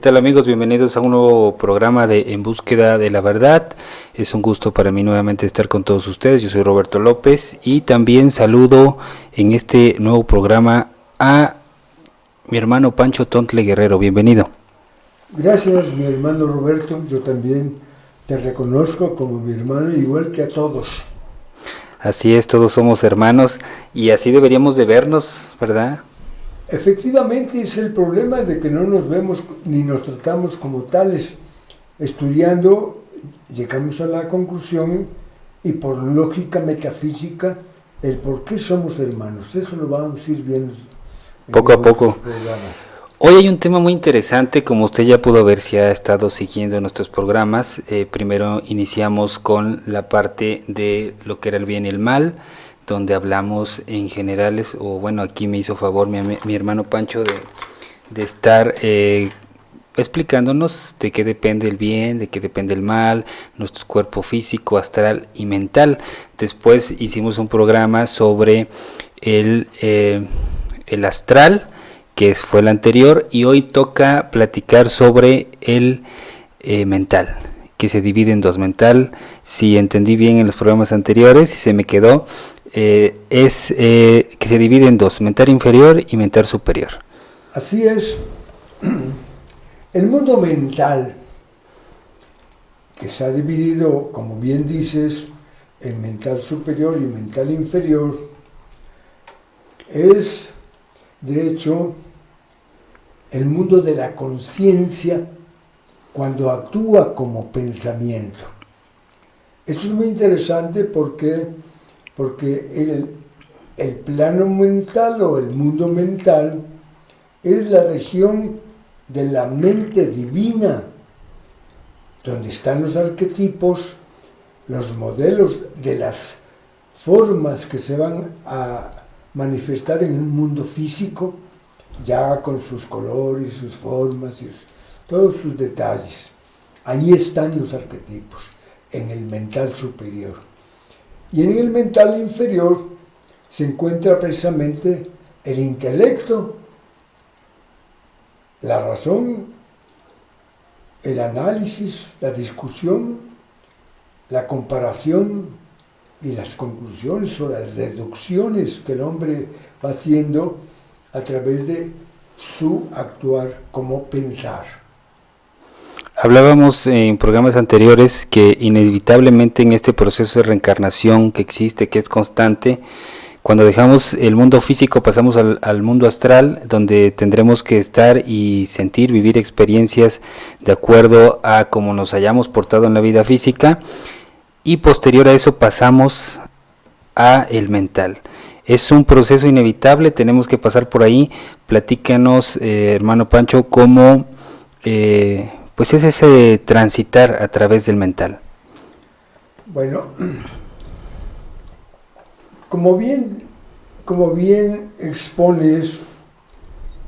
tal amigos? Bienvenidos a un nuevo programa de En Búsqueda de la Verdad. Es un gusto para mí nuevamente estar con todos ustedes. Yo soy Roberto López y también saludo en este nuevo programa a mi hermano Pancho Tontle Guerrero. Bienvenido. Gracias, mi hermano Roberto. Yo también te reconozco como mi hermano, igual que a todos. Así es, todos somos hermanos y así deberíamos de vernos, ¿verdad? Efectivamente, es el problema de que no nos vemos ni nos tratamos como tales. Estudiando, llegamos a la conclusión, y por lógica metafísica, el por qué somos hermanos. Eso lo vamos a ir viendo poco a poco. Hoy hay un tema muy interesante, como usted ya pudo ver si ha estado siguiendo nuestros programas. Primero iniciamos con la parte de lo que era el bien y el mal, donde hablamos en generales, o bueno, aquí me hizo favor mi hermano Pancho de estar explicándonos de qué depende el bien, de qué depende el mal, nuestro cuerpo físico, astral y mental. Después hicimos un programa sobre el astral, que fue el anterior, y hoy toca platicar sobre el mental, que se divide en dos. Mental, si entendí bien en los programas anteriores, si se me quedó, es que se divide en dos: mental inferior y mental superior. Así es. El mundo mental, que se ha dividido, como bien dices, en mental superior y mental inferior, es, de hecho, el mundo de la conciencia cuando actúa como pensamiento. Esto es muy interesante porque el plano mental o el mundo mental es la región de la mente divina, donde están los arquetipos, los modelos de las formas que se van a manifestar en un mundo físico, ya con sus colores, sus formas, todos sus detalles. Ahí están los arquetipos, en el mental superior. Y en el mental inferior se encuentra precisamente el intelecto, la razón, el análisis, la discusión, la comparación y las conclusiones o las deducciones que el hombre va haciendo a través de su actuar como pensar. Hablábamos en programas anteriores que inevitablemente en este proceso de reencarnación que existe, que es constante, cuando dejamos el mundo físico pasamos al mundo astral, donde tendremos que estar y sentir, vivir experiencias de acuerdo a cómo nos hayamos portado en la vida física, y posterior a eso pasamos a el mental. Es un proceso inevitable, tenemos que pasar por ahí. Platícanos, hermano Pancho, cómo pues es ese transitar a través del mental. Bueno, como bien expones,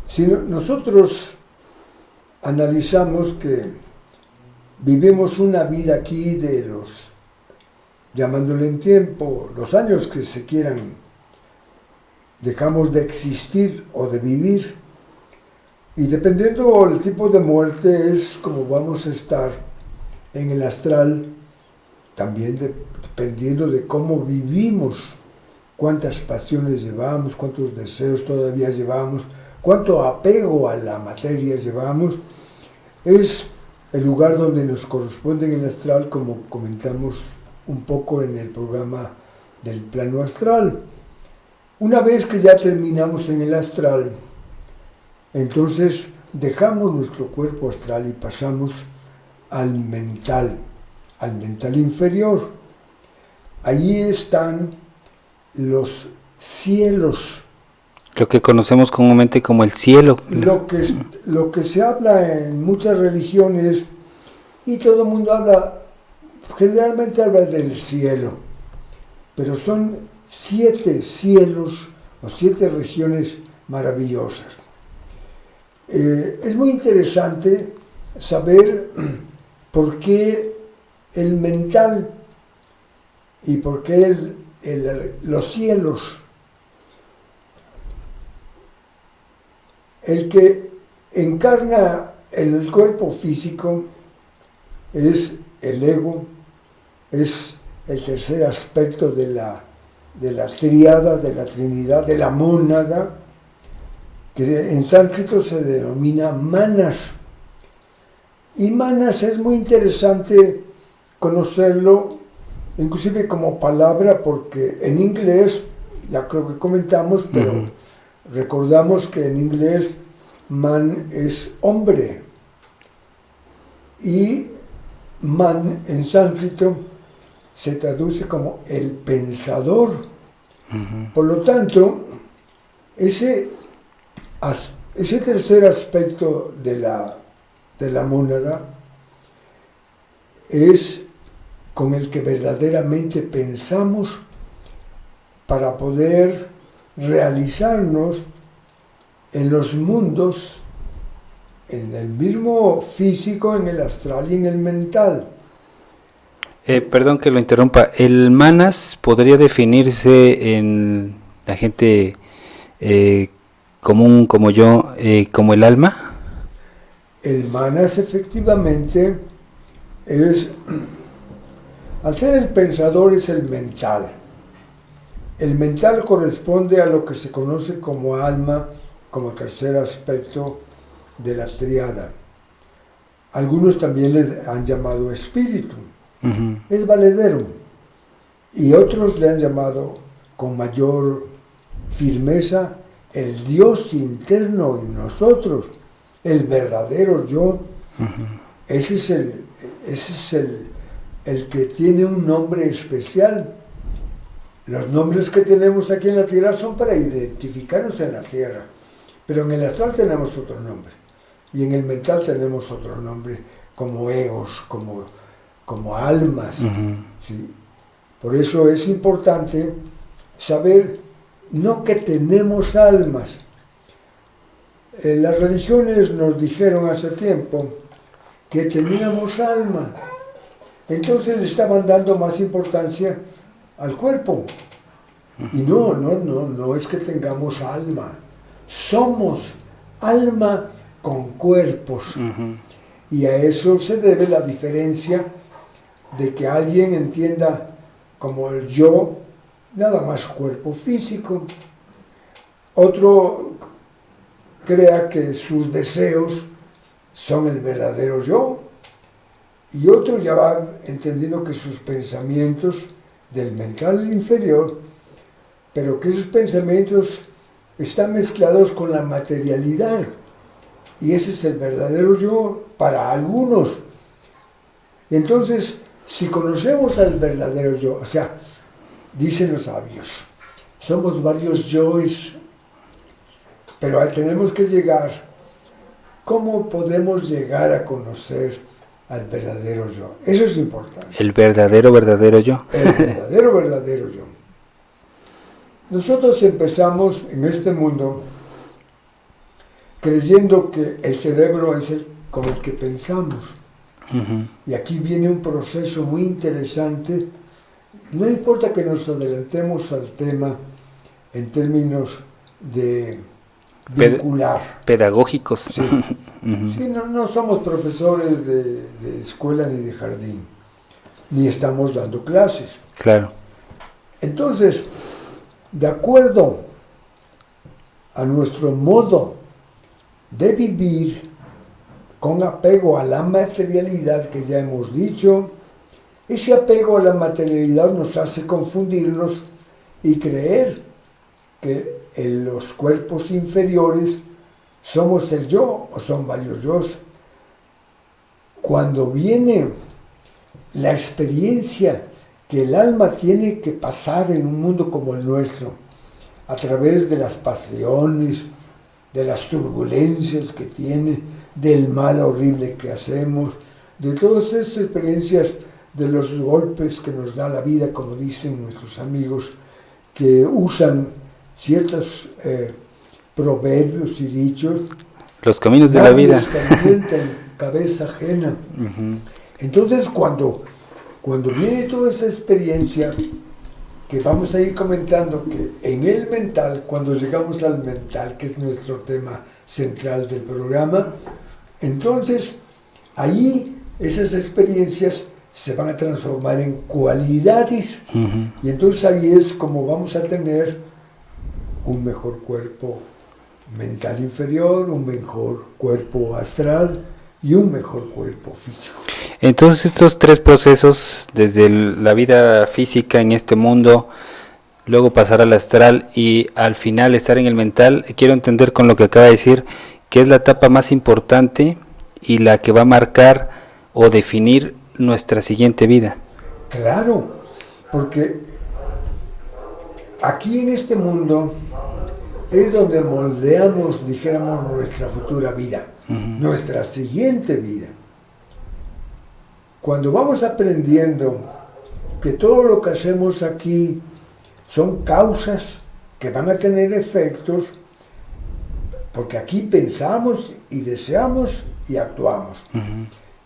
si nosotros analizamos que vivimos una vida aquí de los, llamándole en tiempo, los años que se quieran, dejamos de existir o de vivir, y dependiendo del tipo de muerte es como vamos a estar en el astral, también dependiendo de cómo vivimos, cuántas pasiones llevamos, cuántos deseos todavía llevamos, cuánto apego a la materia llevamos. Es el lugar donde nos corresponde en el astral, como comentamos un poco en el programa del plano astral. Una vez que ya terminamos en el astral, entonces dejamos nuestro cuerpo astral y pasamos al mental inferior. Allí están los cielos. Lo que conocemos comúnmente como el cielo. Lo que se habla en muchas religiones, y todo el mundo generalmente habla del cielo, pero son 7 cielos o 7 regiones maravillosas. Es muy interesante saber por qué el mental y por qué los cielos. El que encarna el cuerpo físico es el ego, es el tercer aspecto de la tríada, de la trinidad, de la mónada, que en sánscrito se denomina manas. Y manas es muy interesante conocerlo, inclusive como palabra, porque en inglés, ya creo que comentamos, pero recordamos que en inglés man es hombre. Y man en sánscrito se traduce como el pensador. Por lo tanto, ese tercer aspecto de la mónada es con el que verdaderamente pensamos para poder realizarnos en los mundos, en el mismo físico, en el astral y en el mental. Perdón que lo interrumpa. ¿El manas podría definirse en la gente común como yo, como el alma? El manas efectivamente es, al ser el pensador, es el mental. El mental corresponde a lo que se conoce como alma, como tercer aspecto de la tríada. Algunos también le han llamado espíritu. Es valedero. Y otros le han llamado con mayor firmeza el Dios interno en nosotros, el verdadero yo. Ese es el que tiene un nombre especial. Los nombres que tenemos aquí en la tierra son para identificarnos en la tierra, pero en el astral tenemos otro nombre y en el mental tenemos otro nombre, como egos, como almas. ¿Sí? Por eso es importante saber no que tenemos almas. Las religiones nos dijeron hace tiempo que teníamos alma, entonces le estaban dando más importancia al cuerpo. Y no es que tengamos alma, somos alma con cuerpos. Y a eso se debe la diferencia de que alguien entienda como el yo nada más cuerpo físico, otro crea que sus deseos son el verdadero yo, y otro ya va entendiendo que sus pensamientos del mental inferior, pero que esos pensamientos están mezclados con la materialidad, y ese es el verdadero yo para algunos. Entonces, si conocemos al verdadero yo, o sea, dicen los sabios, somos varios yoes, pero tenemos que llegar. ¿Cómo podemos llegar a conocer al verdadero yo? Eso es importante. El verdadero yo. El verdadero yo. Nosotros empezamos en este mundo creyendo que el cerebro es con el que pensamos. Y aquí viene un proceso muy interesante. No importa que nos adelantemos al tema en términos de vincular. Pedagógicos. Sí, sí, no somos profesores de escuela ni de jardín, ni estamos dando clases. Claro. Entonces, de acuerdo a nuestro modo de vivir, con apego a la materialidad que ya hemos dicho, ese apego a la materialidad nos hace confundirnos y creer que en los cuerpos inferiores somos el yo o son varios yos. Cuando viene la experiencia que el alma tiene que pasar en un mundo como el nuestro, a través de las pasiones, de las turbulencias que tiene, del mal horrible que hacemos, de todas estas experiencias, de los golpes que nos da la vida, como dicen nuestros amigos, que usan ciertos proverbios y dichos. Los caminos de la vida. Calienta en cabeza ajena. Entonces, cuando viene toda esa experiencia, que vamos a ir comentando que en el mental, cuando llegamos al mental, que es nuestro tema central del programa, Entonces, allí esas experiencias se van a transformar en cualidades, y entonces ahí es como vamos a tener un mejor cuerpo mental inferior, un mejor cuerpo astral y un mejor cuerpo físico. Entonces estos tres procesos, desde la vida física en este mundo, luego pasar al astral y al final estar en el mental, quiero entender con lo que acaba de decir, que es la etapa más importante y la que va a marcar o definir nuestra siguiente vida. Claro, porque aquí en este mundo es donde moldeamos, dijéramos, nuestra futura vida, nuestra siguiente vida. Cuando vamos aprendiendo que todo lo que hacemos aquí son causas que van a tener efectos, porque aquí pensamos y deseamos y actuamos.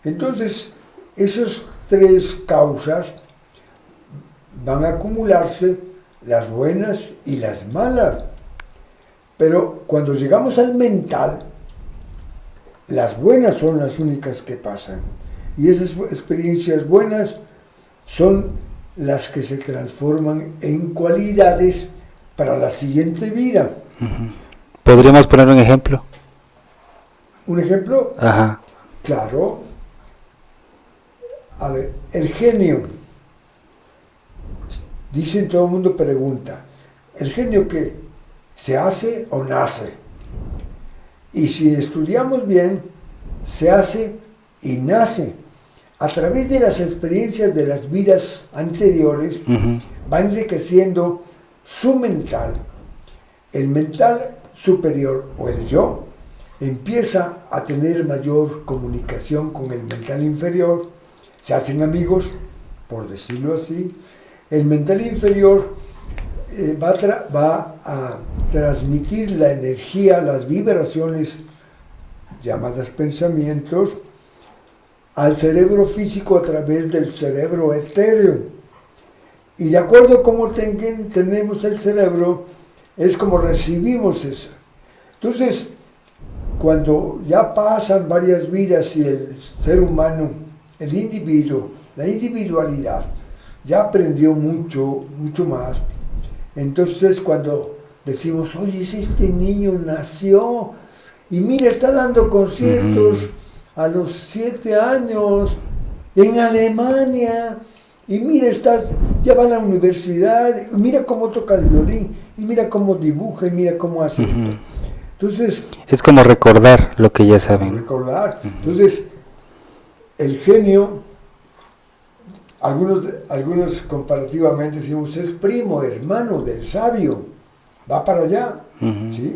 Entonces, esas tres causas van a acumularse, las buenas y las malas. Pero cuando llegamos al mental, las buenas son las únicas que pasan. Y esas experiencias buenas son las que se transforman en cualidades para la siguiente vida. ¿Podríamos poner un ejemplo? ¿Un ejemplo? Ajá. Claro. A ver, el genio. Dicen, todo el mundo pregunta, ¿el genio qué? ¿Se hace o nace? Y si estudiamos bien, se hace y nace. A través de las experiencias de las vidas anteriores, va enriqueciendo su mental. El mental superior, o el yo, empieza a tener mayor comunicación con el mental inferior, se hacen amigos, por decirlo así. El mental inferior va a transmitir la energía, las vibraciones, llamadas pensamientos, al cerebro físico a través del cerebro etéreo. Y de acuerdo a cómo tenemos el cerebro, es como recibimos eso. Entonces, cuando ya pasan varias vidas y el ser humano, el individuo, la individualidad, ya aprendió mucho más, entonces cuando decimos, oye, este niño nació y mira, está dando conciertos a los 7 años en Alemania, y mira, ya va a la universidad, y mira cómo toca el violín, y mira cómo dibuja, y mira cómo hace esto. Entonces, es como recordar lo que ya saben. Recordar. Entonces, el genio, algunos comparativamente decimos, es primo, hermano del sabio, va para allá. ¿Sí?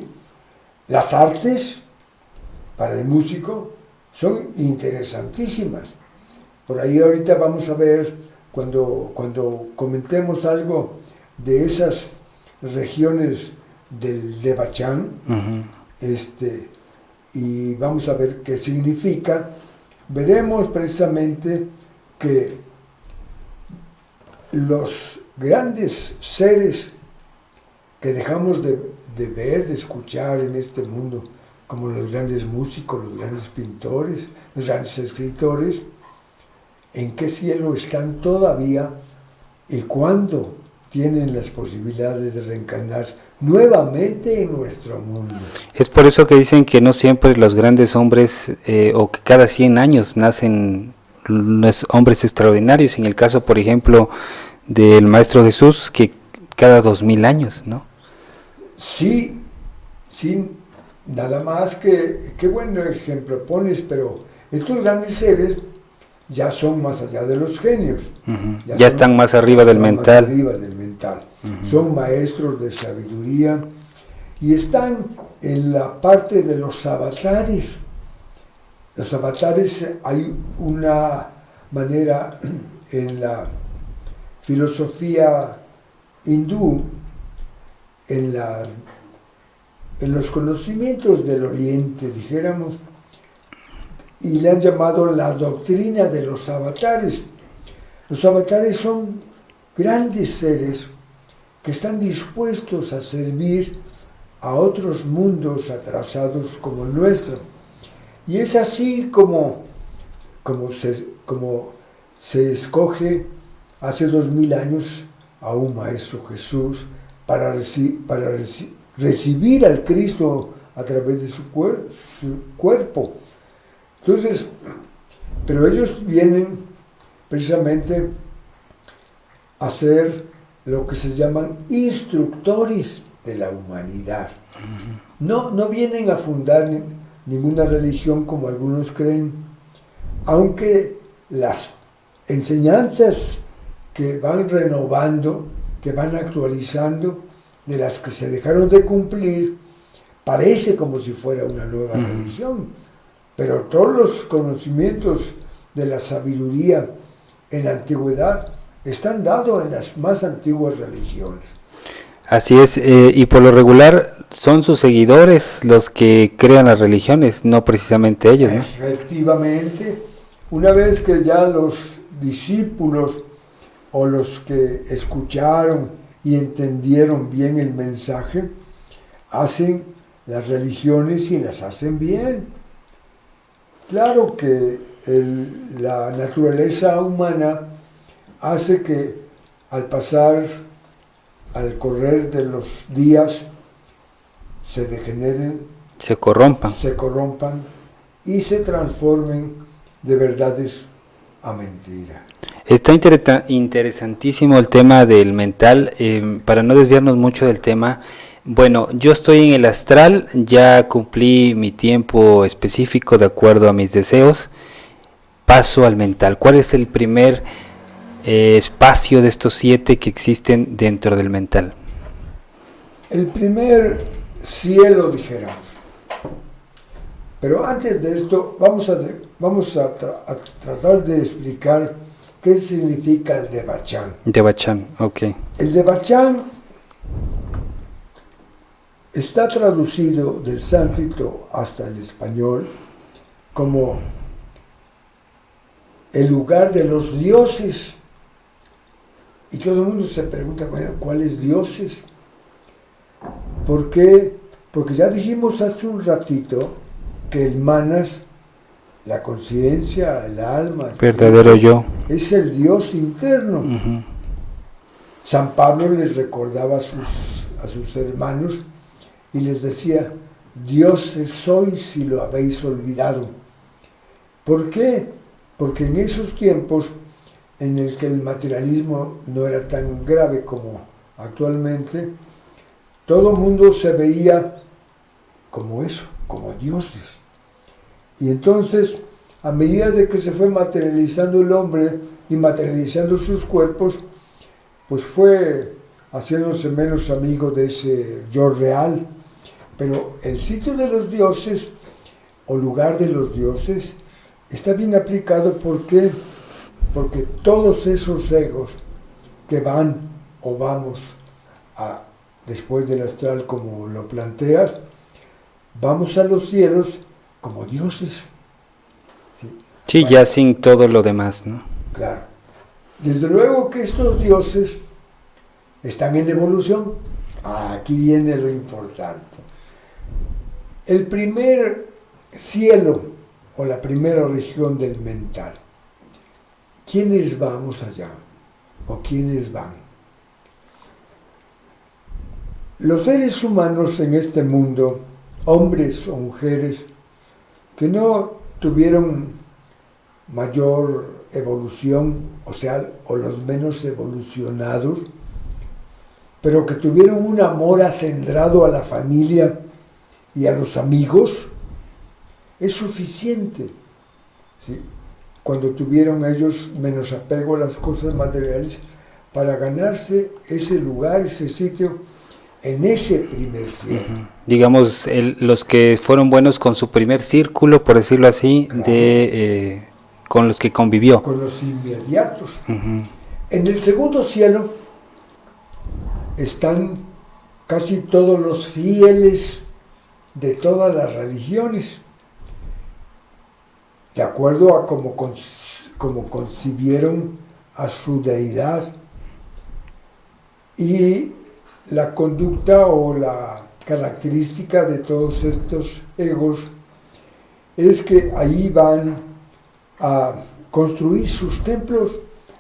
Las artes, para el músico, son interesantísimas. Por ahí ahorita vamos a ver, cuando comentemos algo de esas regiones del Devachan, y vamos a ver qué significa, veremos precisamente que los grandes seres que dejamos de ver, de escuchar en este mundo, como los grandes músicos, los grandes pintores, los grandes escritores, ¿en qué cielo están todavía y cuándo tienen las posibilidades de reencarnar nuevamente en nuestro mundo? Es por eso que dicen que no siempre los grandes hombres, o que cada 100 años nacen los hombres extraordinarios. En el caso, por ejemplo, del Maestro Jesús, que cada 2000 años, ¿no? Sí, nada más que, qué buen ejemplo pones, pero estos grandes seres ya son más allá de los genios. Ya están más arriba del mental. Son maestros de sabiduría y están en la parte de los avatares. Los avatares, hay una manera en la filosofía hindú, en los conocimientos del Oriente, dijéramos, y le han llamado la doctrina de los avatares. Los avatares son grandes seres que están dispuestos a servir a otros mundos atrasados como el nuestro. Y es así como se escoge hace 2000 años a un Maestro Jesús para recibir al Cristo a través de su cuerpo. Entonces, pero ellos vienen precisamente a ser lo que se llaman instructores de la humanidad. No vienen a fundar ninguna religión como algunos creen, aunque las enseñanzas que van renovando, que van actualizando, de las que se dejaron de cumplir, parece como si fuera una nueva religión, pero todos los conocimientos de la sabiduría en la antigüedad están dados en las más antiguas religiones. Así es, y por lo regular son sus seguidores los que crean las religiones, no precisamente ellos, ¿no? Efectivamente, una vez que ya los discípulos o los que escucharon y entendieron bien el mensaje, hacen las religiones y las hacen bien. Claro que la naturaleza humana hace que al correr de los días, se degeneren, se corrompan y se transformen de verdades a mentira. Está interesantísimo el tema del mental. Para no desviarnos mucho del tema, bueno, yo estoy en el astral, ya cumplí mi tiempo específico de acuerdo a mis deseos, paso al mental. ¿Cuál es el primer espacio de estos 7 que existen dentro del mental? El primer cielo, dijéramos. Pero antes de esto, vamos a tratar de explicar qué significa el Devachan. Devachan, ok. El Devachan está traducido del sánscrito hasta el español como el lugar de los dioses. Y todo el mundo se pregunta, bueno, ¿cuáles dioses? ¿Por qué? Porque ya dijimos hace un ratito que el manas, la conciencia, el alma, el verdadero yo, es el Dios interno. Uh-huh. San Pablo les recordaba a sus hermanos y les decía, dioses sois si lo habéis olvidado. ¿Por qué? Porque en esos tiempos en el que el materialismo no era tan grave como actualmente, todo el mundo se veía como eso, como dioses. Y entonces, a medida de que se fue materializando el hombre y materializando sus cuerpos, pues fue haciéndose menos amigo de ese yo real. Pero el sitio de los dioses, o lugar de los dioses, está bien aplicado. ¿Por qué? Porque todos esos egos que van o vamos después del astral, como lo planteas, vamos a los cielos como dioses. Sí, ya sin todo lo demás, ¿no? Claro. Desde luego que estos dioses están en evolución. Aquí viene lo importante. El primer cielo o la primera región del mental. ¿Quiénes vamos allá? ¿O quiénes van? Los seres humanos en este mundo, hombres o mujeres, que no tuvieron mayor evolución, o los menos evolucionados, pero que tuvieron un amor acendrado a la familia y a los amigos, es suficiente, ¿sí? Cuando tuvieron ellos menos apego a las cosas materiales, para ganarse ese lugar, ese sitio, en ese primer cielo. Uh-huh. Digamos, los que fueron buenos con su primer círculo, por decirlo así, claro, con los que convivió. Con los inmediatos. Uh-huh. En el segundo cielo están casi todos los fieles de todas las religiones, de acuerdo a cómo concibieron a su deidad. Y la conducta o la característica de todos estos egos es que ahí van a construir sus templos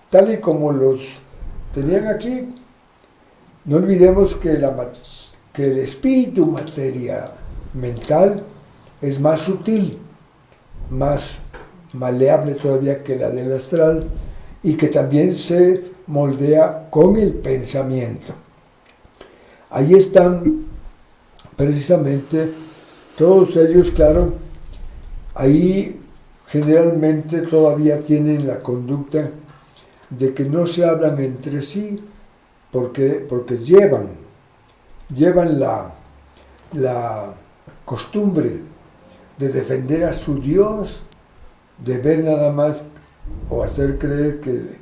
tal y como los tenían aquí. No olvidemos que el espíritu, materia mental, es más sutil, más maleable todavía que la del astral, y que también se moldea con el pensamiento. Ahí están precisamente todos ellos, claro, ahí generalmente todavía tienen la conducta de que no se hablan entre sí, porque llevan la costumbre de defender a su Dios, de ver nada más o hacer creer que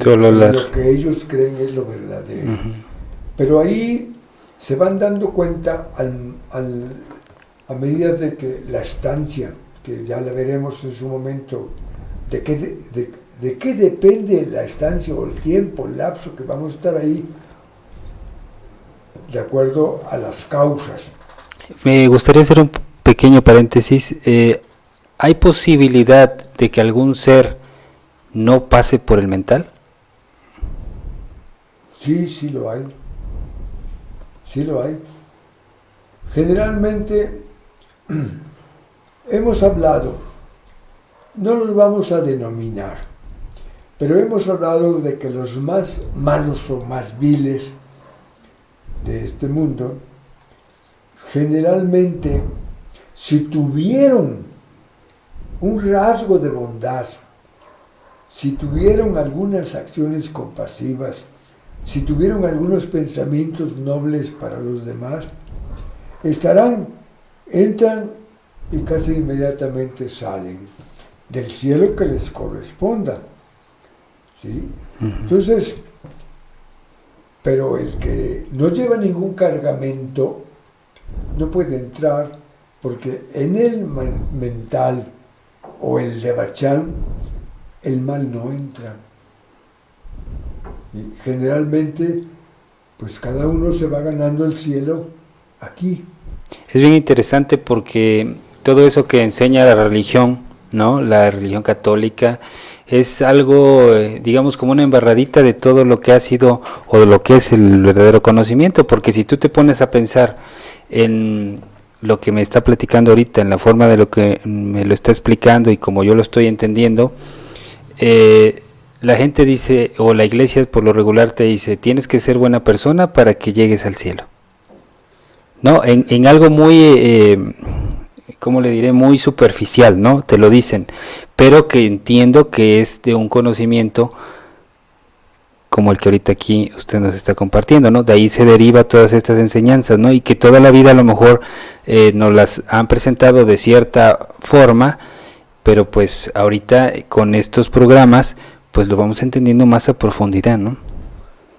lo que ellos creen es lo verdadero. Uh-huh. Pero ahí se van dando cuenta a medida de que la estancia, que ya la veremos en su momento, de qué depende la estancia o el tiempo, el lapso que vamos a estar ahí, de acuerdo a las causas. Me gustaría hacer un pequeño paréntesis. ¿Hay posibilidad de que algún ser no pase por el mental? Sí, sí lo hay. Sí lo hay. Generalmente hemos hablado, no los vamos a denominar, pero hemos hablado de que los más malos o más viles de este mundo, generalmente, si tuvieron un rasgo de bondad, si tuvieron algunas acciones compasivas, si tuvieron algunos pensamientos nobles para los demás, entran y casi inmediatamente salen del cielo que les corresponda. ¿Sí? Uh-huh. Entonces, pero el que no lleva ningún cargamento no puede entrar, porque en el mental o el de Bachán el mal no entra. Y generalmente, pues cada uno se va ganando el cielo aquí. Es bien interesante porque todo eso que enseña la religión, ¿no? La religión católica, es algo, digamos, como una embarradita de todo lo que ha sido o de lo que es el verdadero conocimiento, porque si tú te pones a pensar en lo que me está platicando ahorita, en la forma de lo que me lo está explicando y como yo lo estoy entendiendo, la gente dice, o la iglesia por lo regular te dice, tienes que ser buena persona para que llegues al cielo. No, en algo muy, ¿cómo le diré? Muy superficial, ¿no? Te lo dicen, pero que entiendo que es de un conocimiento como el que ahorita aquí usted nos está compartiendo, ¿no? De ahí se deriva todas estas enseñanzas, ¿no? Y que toda la vida a lo mejor nos las han presentado de cierta forma, pero pues ahorita con estos programas pues lo vamos entendiendo más a profundidad, ¿no?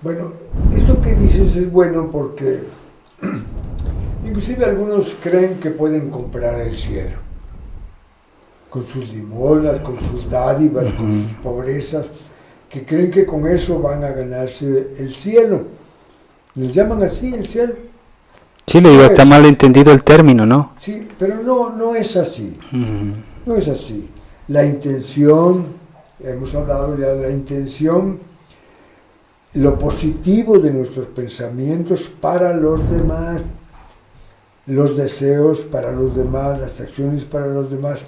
Bueno, esto que dices es bueno porque inclusive algunos creen que pueden comprar el cielo con sus limosnas, con sus dádivas, uh-huh, con sus pobrezas, que creen que con eso van a ganarse el cielo. Les llaman así el cielo. Sí, le digo, está mal entendido el término, ¿no? Sí, pero no es así. Uh-huh. No es así. La intención, hemos hablado ya de la intención, lo positivo de nuestros pensamientos para los demás, los deseos para los demás, las acciones para los demás,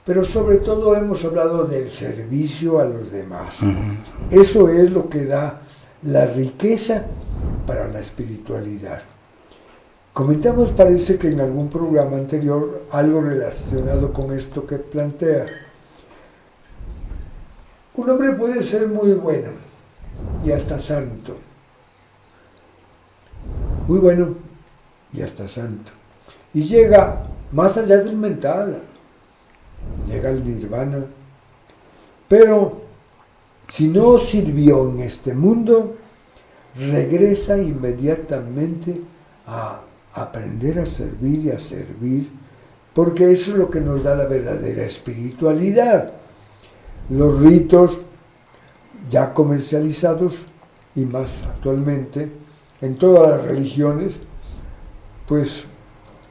pero sobre todo hemos hablado del servicio a los demás. Uh-huh. Eso es lo que da la riqueza para la espiritualidad. Comentamos, parece que en algún programa anterior, algo relacionado con esto que plantea. Un hombre puede ser muy bueno y hasta santo. Muy bueno y hasta santo. Y llega más allá del mental, llega al nirvana. Pero si no sirvió en este mundo, regresa inmediatamente a aprender a servir y a servir, porque eso es lo que nos da la verdadera espiritualidad. Los ritos ya comercializados, y más actualmente, en todas las religiones, pues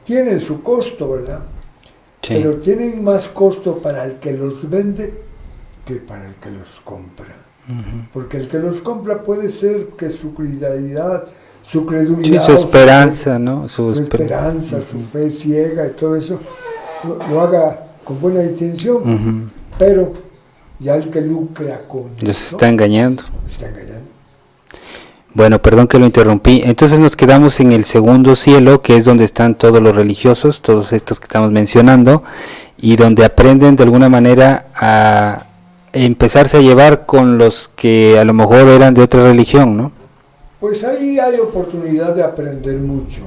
tienen su costo, ¿verdad? Sí. pero tienen más costo para el que los vende que para el que los compra. Porque el que los compra puede ser que su credulidad, Sí, su esperanza, ¿no? su esperanza, su fe ciega y todo eso, lo haga con buena intención, pero ya el que lucra con los está engañando. está engañando. Bueno, perdón que lo interrumpí. Entonces nos quedamos en el segundo cielo, que es donde están todos los religiosos, todos estos que estamos mencionando, y donde aprenden de alguna manera a empezarse a llevar con los que a lo mejor eran de otra religión, ¿no? Pues ahí hay oportunidad de aprender mucho,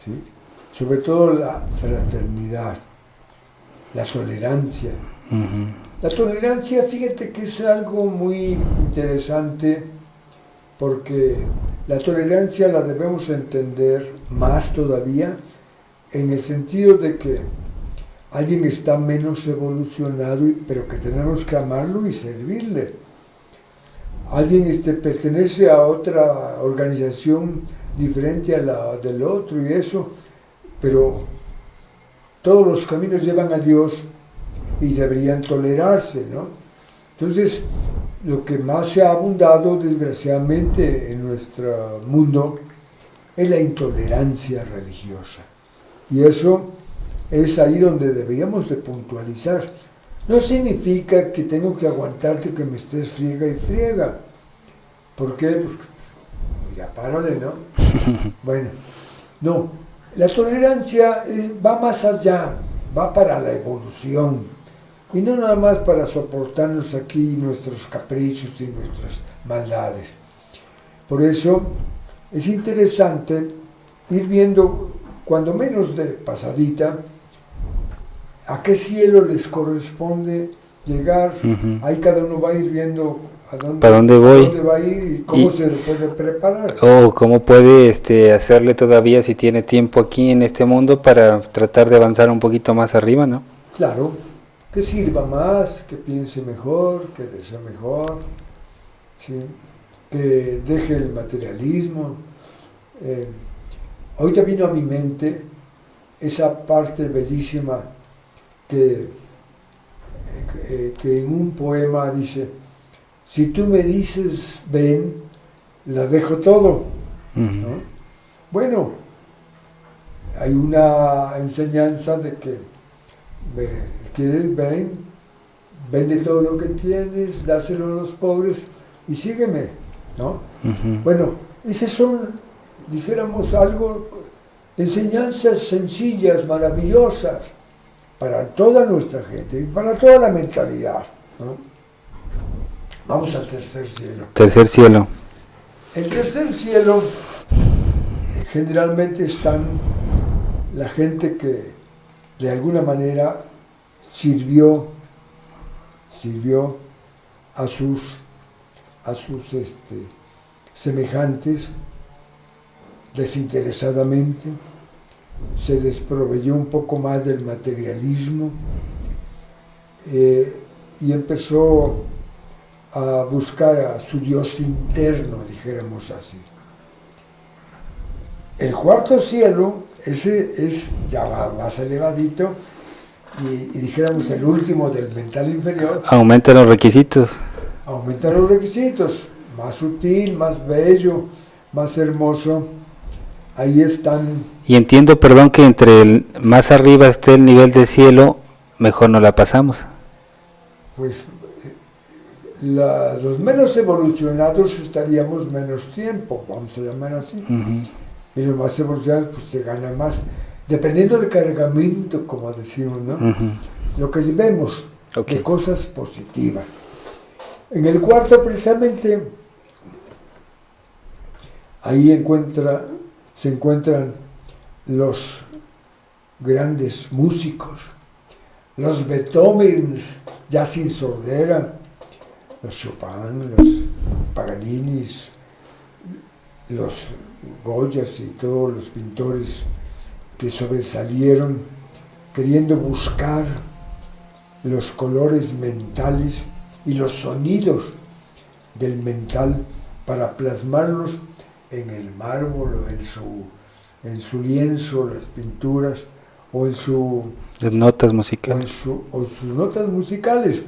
¿sí? Sobre todo la fraternidad, la tolerancia. La tolerancia, fíjate que es algo muy interesante, porque la tolerancia la debemos entender más todavía en el sentido de que alguien está menos evolucionado, pero que tenemos que amarlo y servirle. Alguien pertenece a otra organización diferente a la del otro y eso, pero todos los caminos llevan a Dios y deberían tolerarse, ¿no? Entonces, lo que más se ha abundado, desgraciadamente, en nuestro mundo es la intolerancia religiosa. Y eso es ahí donde deberíamos de puntualizar. No significa que tengo que aguantarte que me estés friega y friega. ¿Por qué? Pues ya párale, ¿no? Bueno, no. La tolerancia va más allá, va para la evolución. Y no nada más para soportarnos aquí nuestros caprichos y nuestras maldades. Por eso es interesante ir viendo, cuando menos de pasadita, a qué cielo les corresponde llegar. Ahí cada uno va a ir viendo ¿para dónde voy? ¿Dónde va a ir y cómo se le puede preparar? O cómo puede hacerle todavía, si tiene tiempo aquí en este mundo, para tratar de avanzar un poquito más arriba, ¿no? Claro, que sirva más, que piense mejor, que desee mejor, ¿sí? Que deje el materialismo. Ahorita vino a mi mente esa parte bellísima que en un poema dice: si tú me dices ven, la dejo todo, ¿no? Bueno, hay una enseñanza de que quieres ven, vende todo lo que tienes, dáselo a los pobres y sígueme, ¿no? Bueno, esas son, dijéramos, enseñanzas sencillas, maravillosas para toda nuestra gente y para toda la mentalidad, ¿no? Vamos al tercer cielo. Tercer cielo. El tercer cielo generalmente están la gente que de alguna manera sirvió a sus semejantes desinteresadamente, se desproveyó un poco más del materialismo y empezó a buscar a su Dios interno, dijéramos así. El cuarto cielo, ese es ya más elevadito y dijéramos el último del mental inferior. Aumenta los requisitos. Aumenta los requisitos, más sutil, más bello, más hermoso. Ahí están. Y entiendo, perdón, que entre más arriba esté el nivel de cielo, mejor no la pasamos. Pues los menos evolucionados estaríamos menos tiempo, vamos a llamar así. Y los más evolucionados pues se gana más, dependiendo del cargamento, como decimos, ¿no? Lo que vemos de cosas positivas. En el cuarto, precisamente, ahí se encuentran los grandes músicos, los Beethovens, ya sin sordera, los Chopin, los Paganinis, los Goyas y todos los pintores que sobresalieron queriendo buscar los colores mentales y los sonidos del mental para plasmarlos en el mármol o en su lienzo, las pinturas o en su Las notas o en, musicales. o sus notas musicales.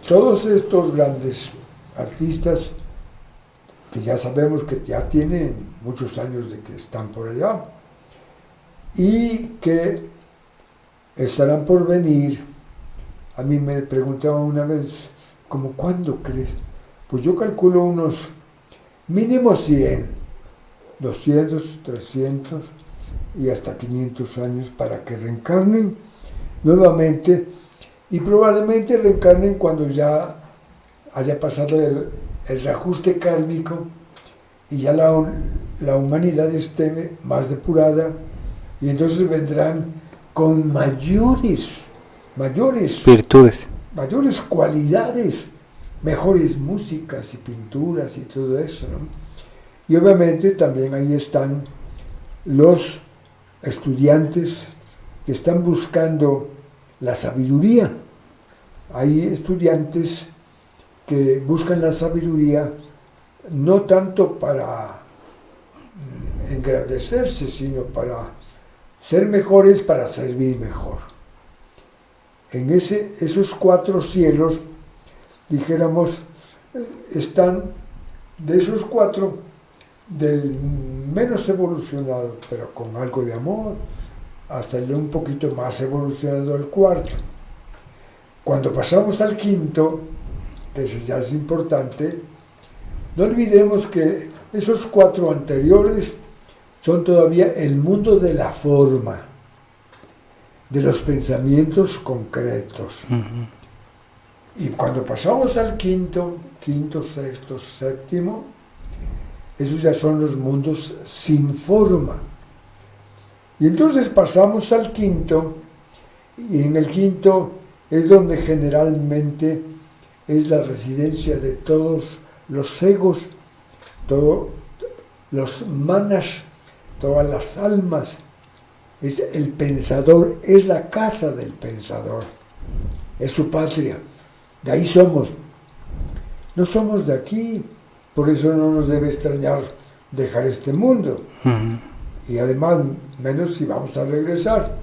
Todos estos grandes artistas que ya sabemos que ya tienen muchos años de que están por allá y que estarán por venir. A mí me preguntaban una vez, ¿cómo cuándo crees? Pues yo calculo unos mínimo 100, 200, 300 y hasta 500 años para que reencarnen nuevamente, y probablemente reencarnen cuando ya haya pasado el reajuste kármico y ya la humanidad esté más depurada, y entonces vendrán con mayores Virtudes. cualidades, mejores músicas y pinturas y todo eso, ¿no? Y obviamente también ahí están los estudiantes que están buscando la sabiduría. Hay estudiantes que buscan la sabiduría no tanto para engrandecerse, sino para ser mejores, para servir mejor. En esos 4 cielos, dijéramos, están de esos 4 del menos evolucionado, pero con algo de amor, hasta el un poquito más evolucionado, el 4. Cuando pasamos al 5, que ese ya es importante, no olvidemos que esos 4 anteriores son todavía el mundo de la forma, de los pensamientos concretos. Y cuando pasamos al 5, 6, 7, esos ya son los mundos sin forma. Y entonces pasamos al 5, y en el 5 es donde generalmente es la residencia de todos los egos, todos los manas, todas las almas. Es el pensador, es la casa del pensador, es su patria, de ahí somos. No somos de aquí, por eso no nos debe extrañar dejar este mundo. Y además, menos si vamos a regresar.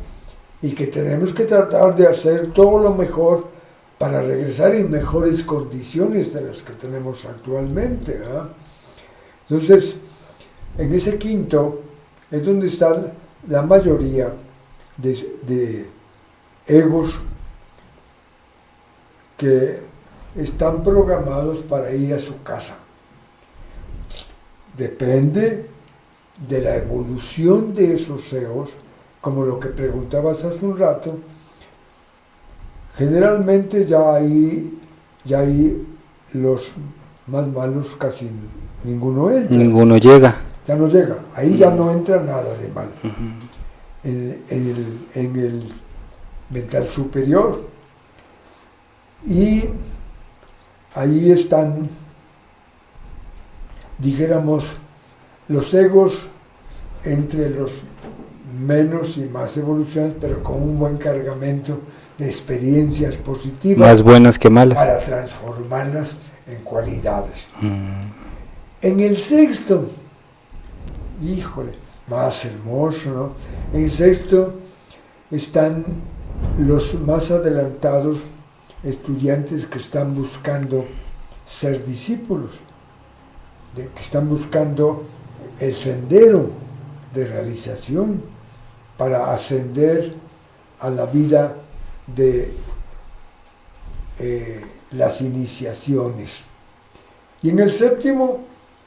Y que tenemos que tratar de hacer todo lo mejor para regresar en mejores condiciones de las que tenemos actualmente, ¿verdad? Entonces, en ese 5 es donde están la mayoría de egos que están programados para ir a su casa. Depende de la evolución de esos egos, como lo que preguntabas hace un rato. Generalmente ya hay los más malos, casi ninguno entra. Ninguno llega. Ya no llega, ahí ya no entra nada de mal. En el mental superior, y ahí están, dijéramos, los egos entre los menos y más evolucionados, pero con un buen cargamento de experiencias positivas, más buenas que malas, para transformarlas en cualidades. En el 6, híjole, más hermoso, ¿no? En el 6 están los más adelantados estudiantes que están buscando ser discípulos, que están buscando el sendero de realización para ascender a la vida de las iniciaciones. Y en el 7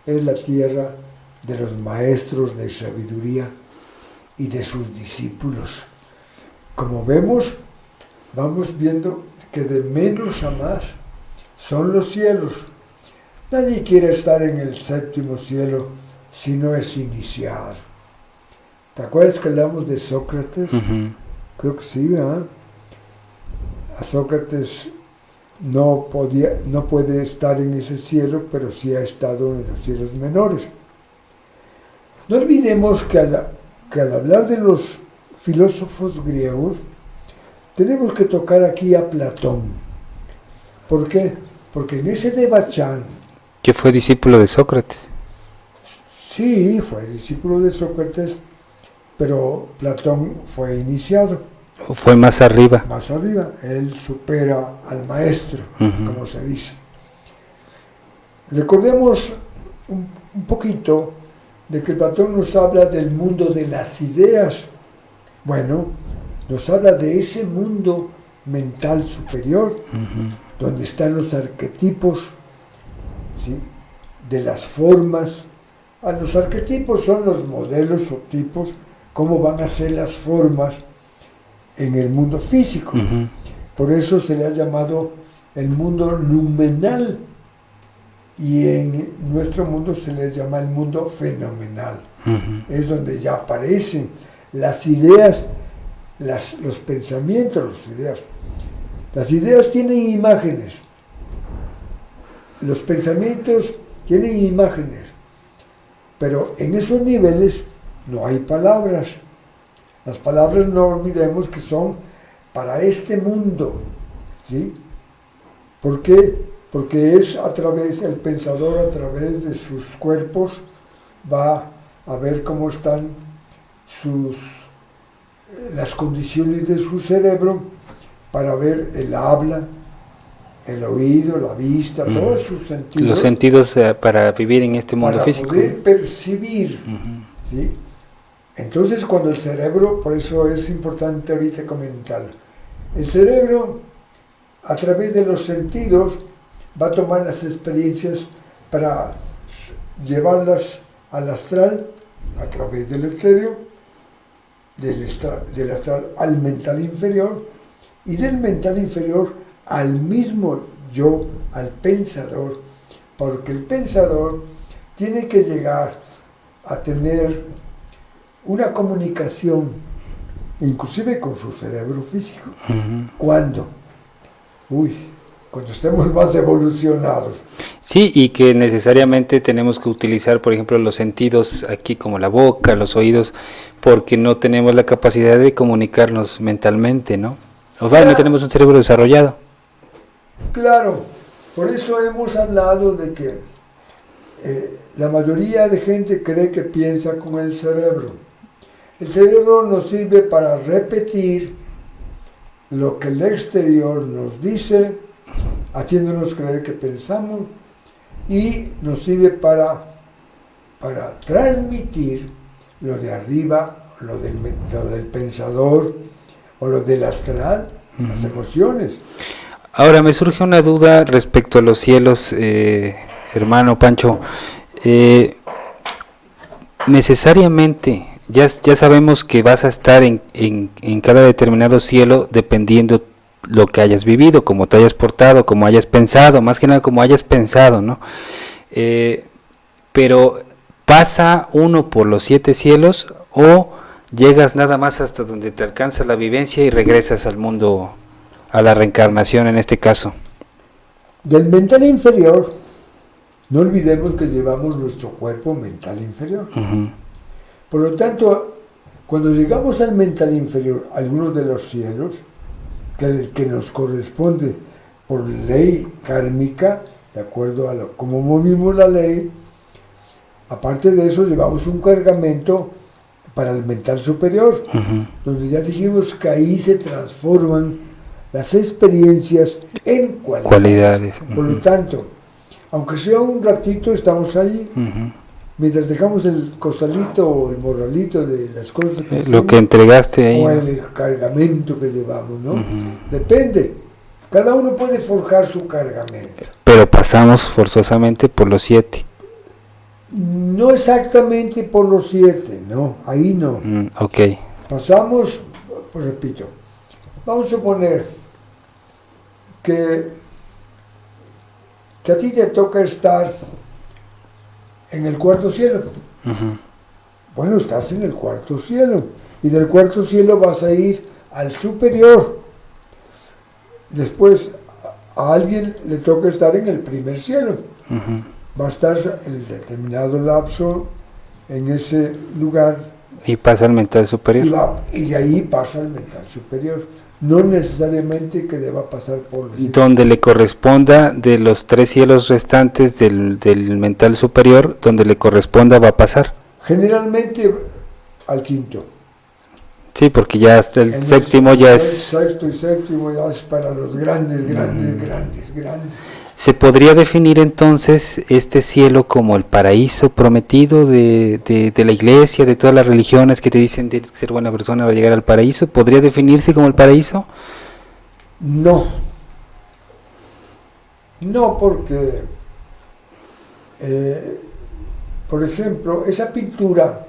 es la tierra de los maestros de sabiduría y de sus discípulos. Como vemos, vamos viendo que de menos a más son los cielos. Nadie quiere estar en el 7 cielo si no es iniciado. ¿Te acuerdas que hablamos de Sócrates? Creo que sí, ¿verdad? A Sócrates no puede estar en ese cielo, pero sí ha estado en los cielos menores. No olvidemos que al hablar de los filósofos griegos, tenemos que tocar aquí a Platón. ¿Por qué? Porque en ese de Bachán, que fue discípulo de Sócrates. Sí, fue discípulo de Sócrates, pero Platón fue iniciado. Fue más arriba. Más arriba, él supera al maestro, como se dice. Recordemos un poquito de que Platón nos habla del mundo de las ideas. Bueno, nos habla de ese mundo mental superior, donde están los arquetipos, ¿sí?, de las formas. Los arquetipos son los modelos o tipos, cómo van a ser las formas en el mundo físico. Por eso se le ha llamado el mundo numenal, y en nuestro mundo se le llama el mundo fenomenal. Es donde ya aparecen las ideas, los pensamientos, las ideas. Las ideas tienen imágenes, los pensamientos tienen imágenes, pero en esos niveles no hay palabras. Las palabras, no olvidemos que son para este mundo, ¿sí? ¿Por qué? Porque es el pensador a través de sus cuerpos va a ver cómo están las condiciones de su cerebro para ver el habla, el oído, la vista, todos sus sentidos. Los sentidos para vivir en este mundo físico. Para poder percibir, ¿sí? Entonces, cuando el cerebro, por eso es importante ahorita comentar, el cerebro, a través de los sentidos, va a tomar las experiencias para llevarlas al astral, a través del etéreo, del astral al mental inferior, y del mental inferior al mismo yo, al pensador, porque el pensador tiene que llegar a tener una comunicación, inclusive con su cerebro físico. ¿Cuándo? Cuando estemos más evolucionados. Sí, y que necesariamente tenemos que utilizar, por ejemplo, los sentidos aquí como la boca, los oídos, porque no tenemos la capacidad de comunicarnos mentalmente, ¿no? No tenemos un cerebro desarrollado. Claro, por eso hemos hablado de que la mayoría de gente cree que piensa con el cerebro. El cerebro nos sirve para repetir lo que el exterior nos dice, haciéndonos creer que pensamos, y nos sirve para transmitir lo de arriba, lo del pensador, o lo del astral, las emociones. Ahora me surge una duda respecto a los cielos, hermano Pancho. Necesariamente, ya sabemos que vas a estar en cada determinado cielo dependiendo lo que hayas vivido, cómo te hayas portado, cómo hayas pensado, más que nada como hayas pensado, ¿no? Pero ¿pasa uno por los 7 cielos o llegas nada más hasta donde te alcanza la vivencia y regresas al mundo, a la reencarnación en este caso? Del mental inferior, no olvidemos que llevamos nuestro cuerpo mental inferior. Por lo tanto, cuando llegamos al mental inferior, algunos de los cielos, que nos corresponde por ley kármica, de acuerdo a cómo movimos la ley, aparte de eso llevamos un cargamento para el mental superior, donde ya dijimos que ahí se transforman las experiencias en cualidades. Por lo tanto, aunque sea un ratito, estamos ahí, mientras dejamos el costalito o el morralito de las cosas que lo que entregaste ahí, o el cargamento que llevamos, ¿no? Depende, cada uno puede forjar su cargamento. Pero pasamos forzosamente por los 7. No exactamente por los 7, no, ahí no. Ok. Pasamos, pues repito, vamos a suponer que a ti te toca estar en el cuarto cielo. Bueno, estás en el cuarto cielo, y del cuarto cielo vas a ir al superior. Después a alguien le toca estar en el primer cielo. Va a estar el determinado lapso en ese lugar. Y pasa al mental superior. Y de ahí pasa al mental superior. No necesariamente que deba pasar por los donde le corresponda de los 3 cielos restantes del mental superior, donde le corresponda va a pasar. Generalmente al quinto. Sí, porque ya hasta el En séptimo ya es... Sexto y séptimo ya es para los grandes. ¿Se podría definir entonces este cielo como el paraíso prometido de la iglesia, de todas las religiones que te dicen tienes que ser buena persona para llegar al paraíso? ¿Podría definirse como el paraíso? No, porque, por ejemplo, esa pintura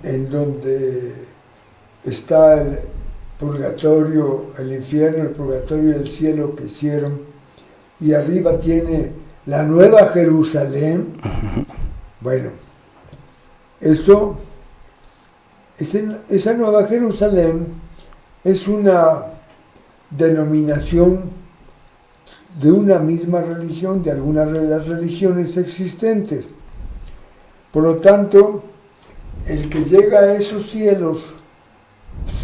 en donde está el purgatorio, el infierno, el purgatorio y el cielo que hicieron, y arriba tiene la Nueva Jerusalén. Bueno, esa Nueva Jerusalén es una denominación de una misma religión, de algunas de las religiones existentes. Por lo tanto, el que llega a esos cielos,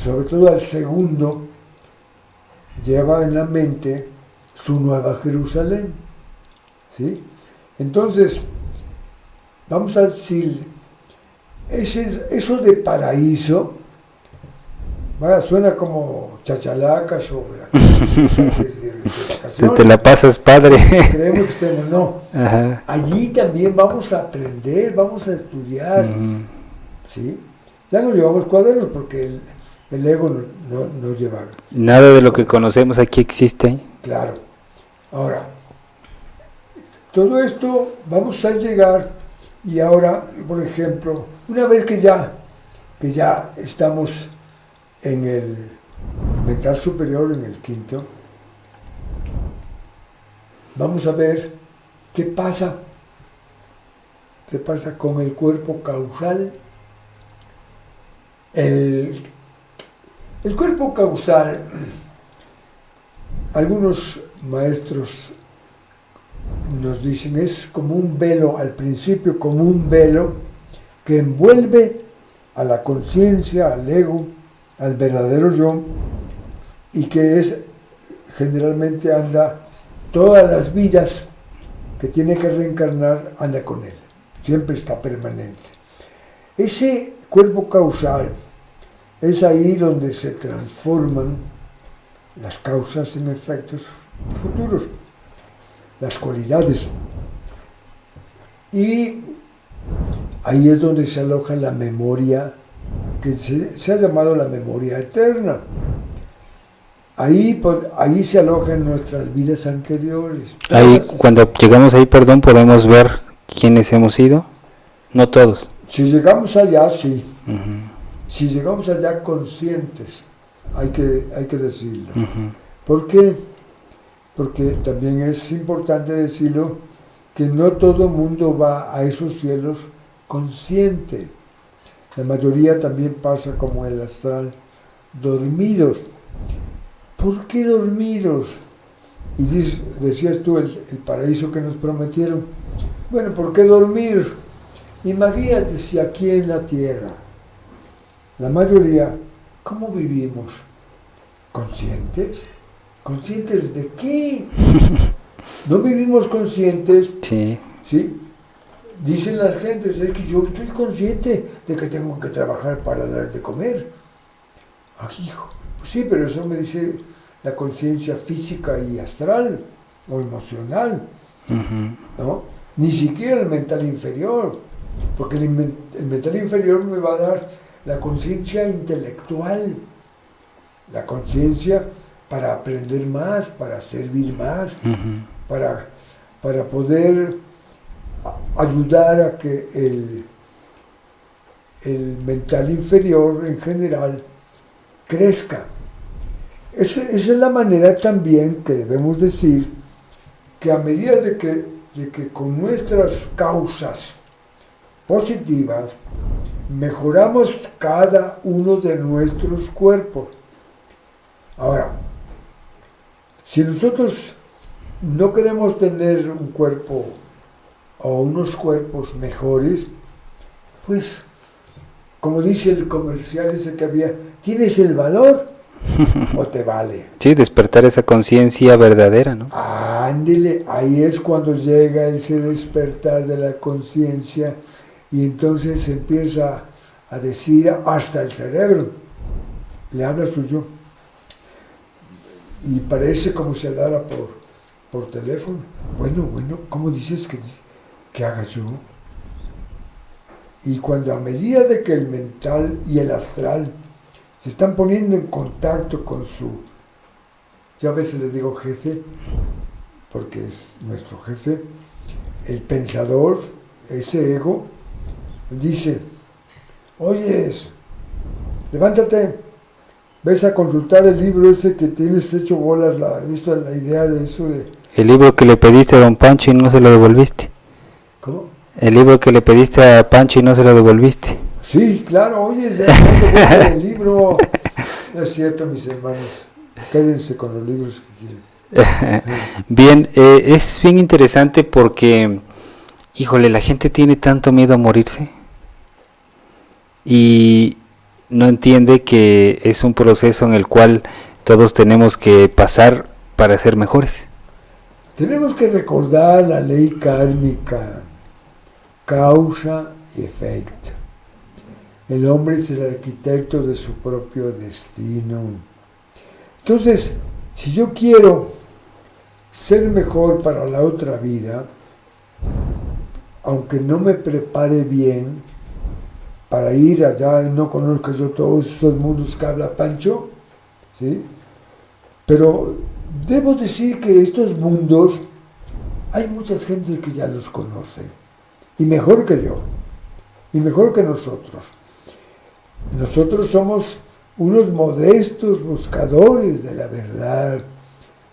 sobre todo al segundo, lleva en la mente su Nueva Jerusalén, ¿sí? Entonces, vamos a decir, eso de paraíso, suena como chachalacas o de te la pasas padre. Creemos que estemos, no. Ajá. Allí también vamos a aprender, vamos a estudiar, ¿sí? Ya no llevamos cuadernos porque el ego no lleva. Nada de lo que conocemos aquí existe. Claro. Ahora, todo esto vamos a llegar, y ahora, por ejemplo, una vez que ya estamos en el mental superior, en el quinto, vamos a ver qué pasa con el cuerpo causal. El cuerpo causal, algunos maestros nos dicen, es como un velo, al principio como un velo que envuelve a la conciencia, al ego, al verdadero yo, y que generalmente anda todas las vidas que tiene que reencarnar, anda con él, siempre está permanente. Ese cuerpo causal es ahí donde se transforman las causas en efectos futuros, las cualidades. Y ahí es donde se aloja la memoria, que se ha llamado la memoria eterna. Ahí se alojan nuestras vidas anteriores. Ahí, cuando llegamos ahí, podemos ver quiénes hemos sido. No todos. Si llegamos allá, sí. Uh-huh. Si llegamos allá conscientes, hay que decirlo. Uh-huh. ¿Por qué? Porque también es importante decirlo, que no todo el mundo va a esos cielos consciente. La mayoría también pasa como el astral, dormidos. ¿Por qué dormidos? Y decías tú, el paraíso que nos prometieron. Bueno, ¿por qué dormir? Imagínate si aquí en la tierra, la mayoría, ¿cómo vivimos? ¿Conscientes? ¿Conscientes de qué? ¿No vivimos conscientes? Sí. ¿Sí? Dicen las gentes, es que yo estoy consciente de que tengo que trabajar para dar de comer. Ay, hijo. Pues sí, pero eso me dice la conciencia física y astral o emocional, uh-huh. ¿No? Ni siquiera el mental inferior, porque el mental inferior me va a dar la conciencia intelectual, la conciencia para aprender más, para servir más, uh-huh. para poder ayudar a que el mental inferior en general crezca. Esa es la manera también que debemos decir que a medida de que con nuestras causas positivas mejoramos cada uno de nuestros cuerpos. Ahora, si nosotros no queremos tener un cuerpo o unos cuerpos mejores, pues, como dice el comercial ese que había, ¿tienes el valor o te vale? Sí, despertar esa conciencia verdadera, ¿no? Ándele, ahí es cuando llega ese despertar de la conciencia y entonces se empieza a decir hasta el cerebro, le habla a su yo. Y parece como si hablara por teléfono. Bueno, ¿cómo dices que haga yo? Y cuando a medida de que el mental y el astral se están poniendo en contacto con su, yo a veces le digo jefe, porque es nuestro jefe, el pensador, ese ego, dice, oyes, levántate, ves a consultar el libro ese que tienes hecho bolas, la idea de eso de... El libro que le pediste a don Pancho y no se lo devolviste. ¿Cómo? El libro que le pediste a Pancho y no se lo devolviste. Sí, claro, oyes, el libro. Es cierto, mis hermanos, quédense con los libros que quieren. Bien, es bien interesante porque, híjole, la gente tiene tanto miedo a morirse y no entiende que es un proceso en el cual todos tenemos que pasar para ser mejores. Tenemos que recordar la ley kármica, causa y efecto. El hombre es el arquitecto de su propio destino. Entonces, si yo quiero ser mejor para la otra vida, aunque no me prepare bien para ir allá, no conozco yo todos esos mundos que habla Pancho, ¿sí? Pero debo decir que estos mundos, hay mucha gente que ya los conoce, y mejor que yo, y mejor que nosotros. Nosotros somos unos modestos buscadores de la verdad,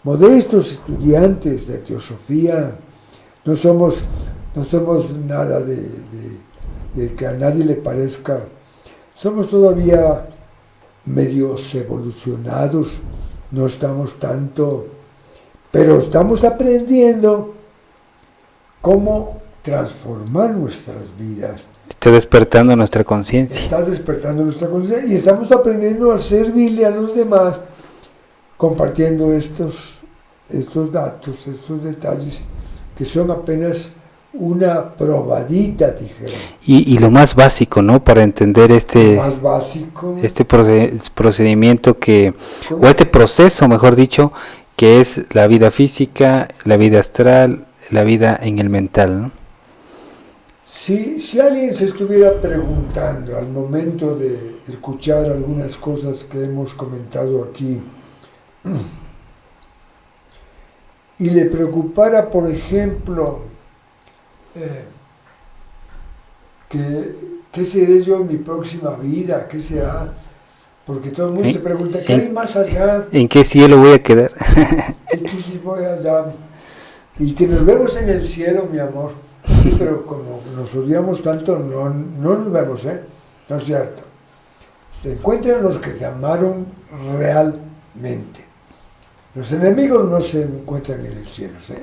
modestos estudiantes de teosofía, no somos nada de que a nadie le parezca, somos todavía medios evolucionados, no estamos tanto, pero estamos aprendiendo cómo transformar nuestras vidas. Está despertando nuestra conciencia. Está despertando nuestra conciencia y estamos aprendiendo a servirle a los demás, compartiendo estos datos, estos detalles, que son apenas una probadita, dijeron. Y lo más básico, ¿no? Para entender este procedimiento o este proceso, mejor dicho, que es la vida física, la vida astral, la vida en el mental, ¿no? Si alguien se estuviera preguntando al momento de escuchar algunas cosas que hemos comentado aquí y le preocupara, por ejemplo, ¿qué seré yo en mi próxima vida? ¿Qué será? Porque todo el mundo se pregunta, ¿qué hay más allá? ¿En qué cielo voy a quedar? ¿Qué voy allá? Y que nos vemos en el cielo, mi amor. Sí, pero como nos odiamos tanto, no nos vemos, ¿eh? No es cierto. Se encuentran los que se amaron realmente. Los enemigos no se encuentran en el cielo, ¿sí?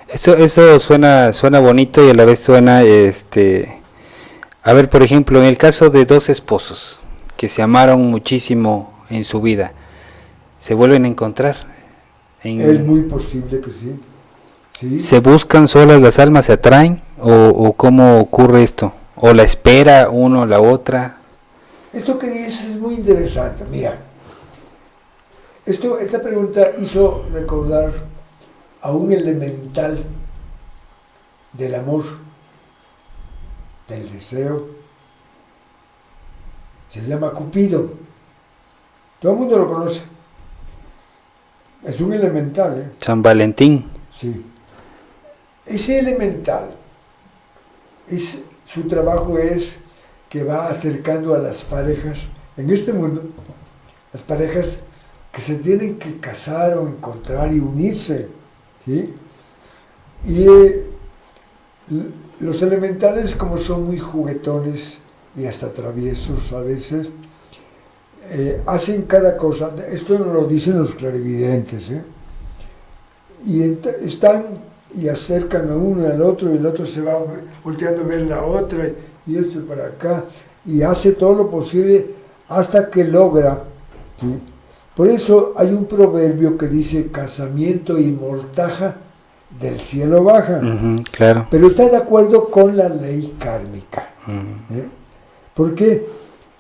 Eso suena bonito y a la vez suena, a ver, por ejemplo, en el caso de dos esposos que se amaron muchísimo en su vida, ¿se vuelven a encontrar? Es muy posible que sí. ¿Sí? ¿Se buscan solas las almas, se atraen? ¿O cómo ocurre esto? ¿O la espera uno, la otra? Esto que dices es muy interesante. Mira, esta pregunta hizo recordar a un elemental del amor, del deseo. Se llama Cupido. Todo el mundo lo conoce. Es un elemental, ¿eh? San Valentín. Sí. Ese elemental, su trabajo es que va acercando a las parejas, en este mundo, las parejas que se tienen que casar o encontrar y unirse, ¿sí? Y los elementales, como son muy juguetones y hasta traviesos a veces, hacen cada cosa. Esto nos lo dicen los clarividentes, ¿eh? Y están y acercan a uno y al otro, y el otro se va volteando a ver la otra, y esto para acá, y hace todo lo posible hasta que logra, ¿sí? Por eso hay un proverbio que dice: casamiento y mortaja del cielo baja. Claro. Pero está de acuerdo con la ley kármica. ¿Eh? ¿Por qué?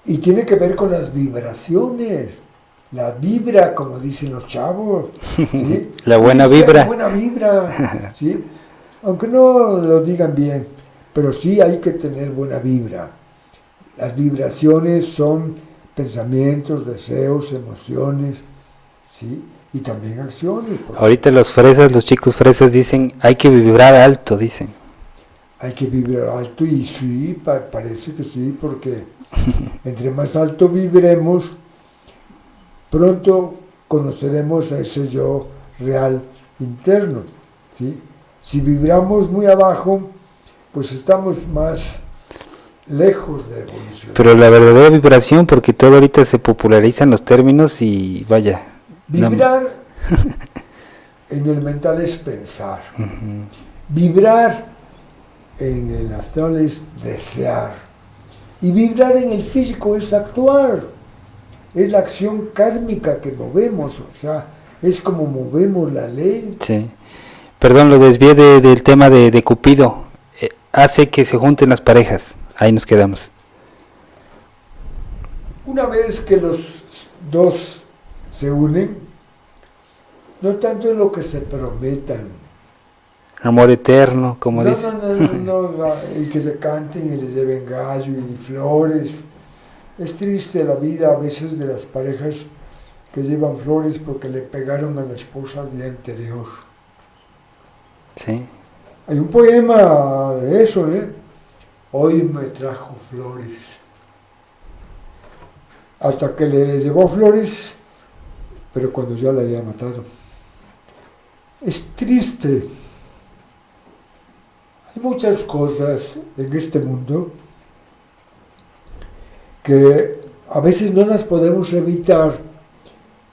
Y tiene que ver con las vibraciones. la vibra, como dicen los chavos, ¿sí? La buena vibra. La buena vibra, ¿sí? Aunque no lo digan bien, pero sí hay que tener buena vibra. Las vibraciones son pensamientos, deseos, emociones, ¿sí? Y también acciones. Ahorita los fresas, los chicos fresas dicen, hay que vibrar alto, dicen. Hay que vibrar alto y sí, parece que sí, porque entre más alto vibremos, pronto conoceremos a ese yo real interno, ¿sí? Si vibramos muy abajo, pues estamos más lejos de evolución. Pero la verdadera vibración, porque todo ahorita se popularizan los términos y vaya. Vibrar en el mental es pensar. Vibrar en el astral es desear. Y vibrar en el físico es actuar. Es la acción kármica que movemos, o sea, es como movemos la ley. Sí. Perdón, lo desvié del tema de Cupido. Hace que se junten las parejas. Ahí nos quedamos. Una vez que los dos se unen, no tanto en lo que se prometan. Amor eterno, como dice. No, el que se canten y les lleven gallo y flores. Es triste la vida a veces de las parejas que llevan flores porque le pegaron a la esposa el día anterior. Sí. Hay un poema de eso, ¿eh? Hoy me trajo flores. Hasta que le llevó flores, pero cuando ya la había matado. Es triste. Hay muchas cosas en este mundo que a veces no las podemos evitar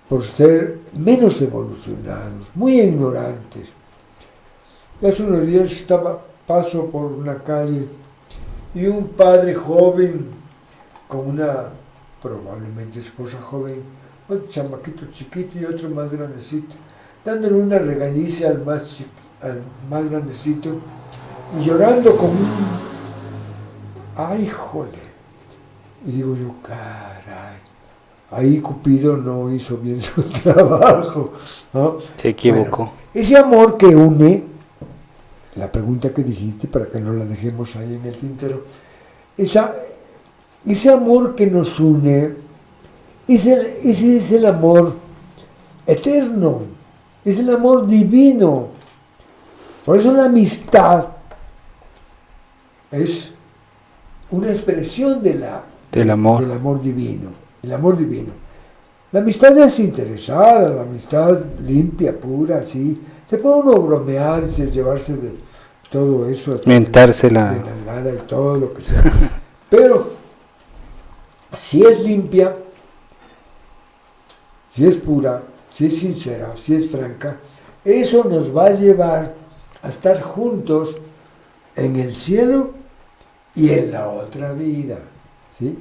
por ser menos evolucionados, muy ignorantes. Hace unos días paso por una calle y un padre joven con una probablemente esposa joven, un chamaquito chiquito y otro más grandecito, dándole una regañiza al más grandecito y llorando con un... ¡Ay, jole! Y digo yo, caray, ahí Cupido no hizo bien su trabajo, ¿no? Se equivocó. Bueno, ese amor que une, la pregunta que dijiste para que no la dejemos ahí en el tintero, ese amor que nos une, ese es el amor eterno, es el amor divino. Por eso la amistad es una expresión del amor divino. El amor divino. La amistad es interesada, la amistad limpia, pura, sí. Se puede uno bromear y llevarse de todo eso, mentársela, de nalgada y todo lo que sea. Pero si es limpia, si es pura, si es sincera, si es franca, eso nos va a llevar a estar juntos en el cielo y en la otra vida, ¿sí?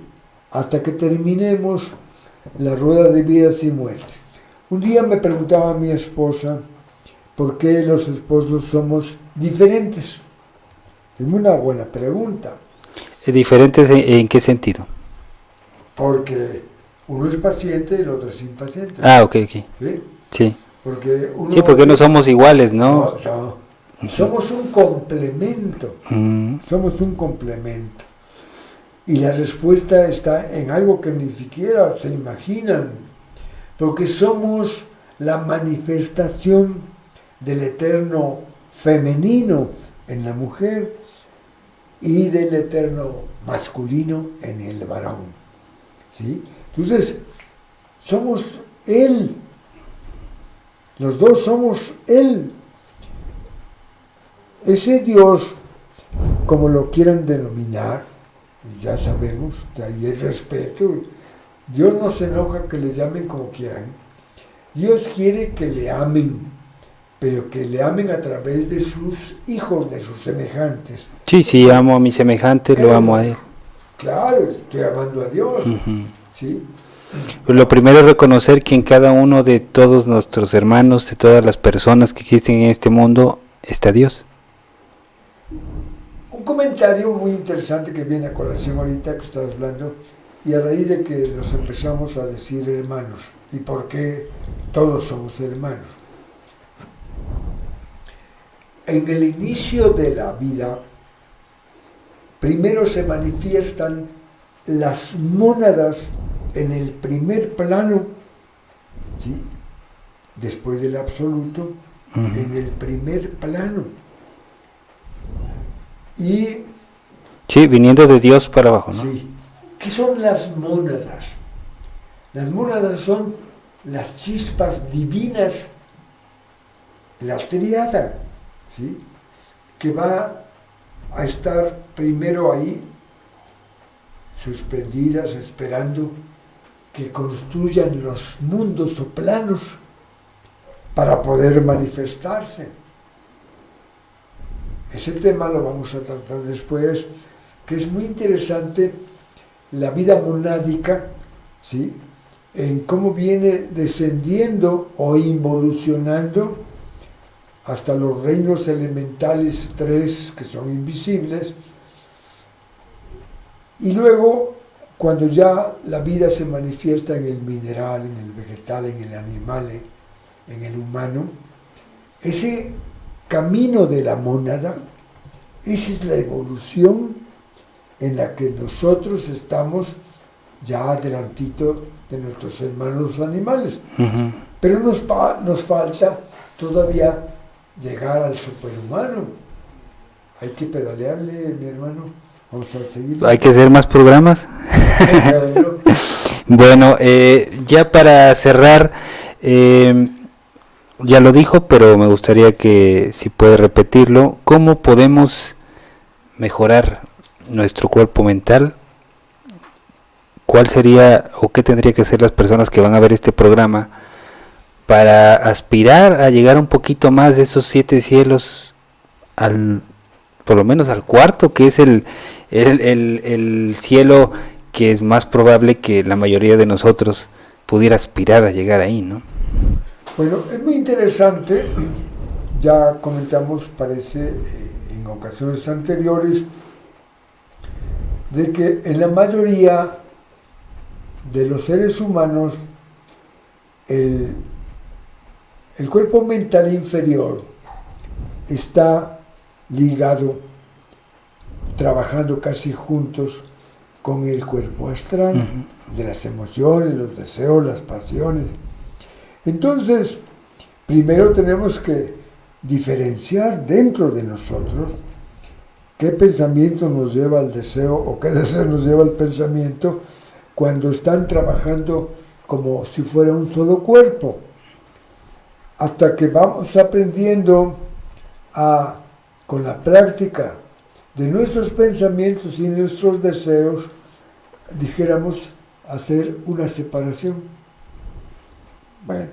Hasta que terminemos la rueda de vida sin muerte. Un día me preguntaba a mi esposa por qué los esposos somos diferentes. Es una buena pregunta. ¿Diferentes en qué sentido? Porque uno es paciente y el otro es impaciente. Ah, ok. ¿Sí? Sí. Porque no somos iguales, ¿no? No. Somos un complemento. Somos un complemento. Y la respuesta está en algo que ni siquiera se imaginan. Porque somos la manifestación del eterno femenino en la mujer y del eterno masculino en el varón. ¿Sí? Entonces, somos Él. Los dos somos Él. Ese Dios, como lo quieran denominar, ya sabemos, de ahí el respeto. Dios no se enoja que le llamen como quieran. Dios quiere que le amen, pero que le amen a través de sus hijos, de sus semejantes. Sí, amo a mis semejantes, lo amo a Él. Claro, estoy amando a Dios. ¿Sí? Pues lo primero es reconocer que en cada uno de todos nuestros hermanos, de todas las personas que existen en este mundo, está Dios. Un comentario muy interesante que viene a colación ahorita que estás hablando y a raíz de que nos empezamos a decir hermanos, y por qué todos somos hermanos. En el inicio de la vida, primero se manifiestan las mónadas en el primer plano, ¿sí? Después del absoluto, en el primer plano. Y sí, viniendo de Dios para abajo, ¿no? sí. ¿Qué son las mónadas? Las mónadas son las chispas divinas, la triada, ¿sí? Que va a estar primero ahí, suspendidas, esperando que construyan los mundos o planos para poder manifestarse. Ese tema lo vamos a tratar después, que es muy interesante, la vida monádica, ¿sí? En cómo viene descendiendo o involucionando hasta los reinos elementales 3, que son invisibles, y luego, cuando ya la vida se manifiesta en el mineral, en el vegetal, en el animal, en el humano, ese camino de la mónada, esa es la evolución en la que nosotros estamos ya adelantito de nuestros hermanos animales. Pero nos falta todavía llegar al superhumano. Hay que pedalearle, mi hermano. Vamos a seguir. Hay que hacer más programas. Bueno, ya para cerrar, ya lo dijo, pero me gustaría que si puede repetirlo. ¿Cómo podemos mejorar nuestro cuerpo mental? ¿Cuál sería o qué tendría que hacer las personas que van a ver este programa para aspirar a llegar un poquito más de esos 7 cielos, por lo menos al cuarto, que es el cielo que es más probable que la mayoría de nosotros pudiera aspirar a llegar ahí, ¿no? Bueno, es muy interesante, ya comentamos, parece, en ocasiones anteriores, de que en la mayoría de los seres humanos el cuerpo mental inferior está ligado, trabajando casi juntos con el cuerpo astral, de las emociones, los deseos, las pasiones. Entonces, primero tenemos que diferenciar dentro de nosotros qué pensamiento nos lleva al deseo o qué deseo nos lleva al pensamiento cuando están trabajando como si fuera un solo cuerpo. Hasta que vamos aprendiendo con la práctica de nuestros pensamientos y nuestros deseos, dijéramos, hacer una separación. Bueno,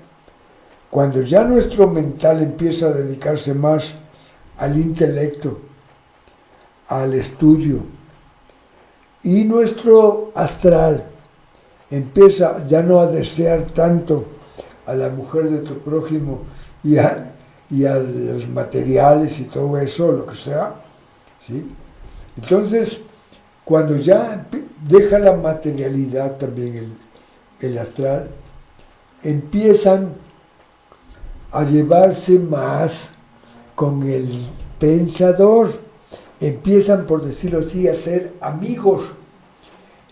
cuando ya nuestro mental empieza a dedicarse más al intelecto, al estudio, y nuestro astral empieza ya no a desear tanto a la mujer de tu prójimo y a los materiales y todo eso, lo que sea, ¿sí? Entonces, cuando ya deja la materialidad también el astral, empiezan a llevarse más con el pensador, empiezan, por decirlo así, a ser amigos.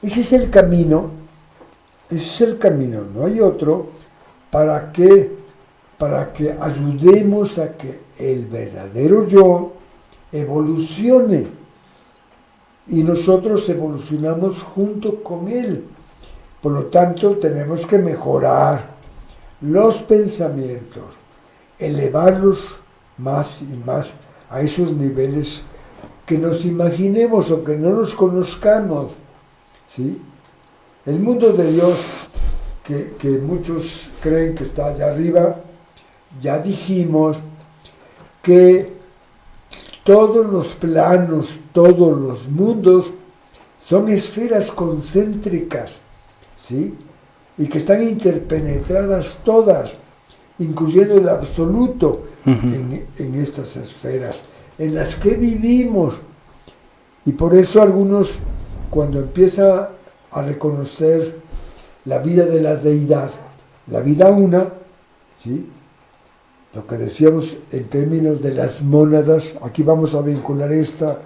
Ese es el camino, no hay otro, para que ayudemos a que el verdadero yo evolucione y nosotros evolucionamos junto con él. Por lo tanto, tenemos que mejorar los pensamientos, elevarlos más y más a esos niveles que nos imaginemos o que no nos conozcamos, ¿sí? El mundo de Dios, que muchos creen que está allá arriba, ya dijimos que todos los planos, todos los mundos son esferas concéntricas, ¿sí? Y que están interpenetradas todas, incluyendo el absoluto, en estas esferas, en las que vivimos. Y por eso algunos, cuando empieza a reconocer la vida de la deidad, la vida una, ¿sí? Lo que decíamos en términos de las mónadas, aquí vamos a vincular estos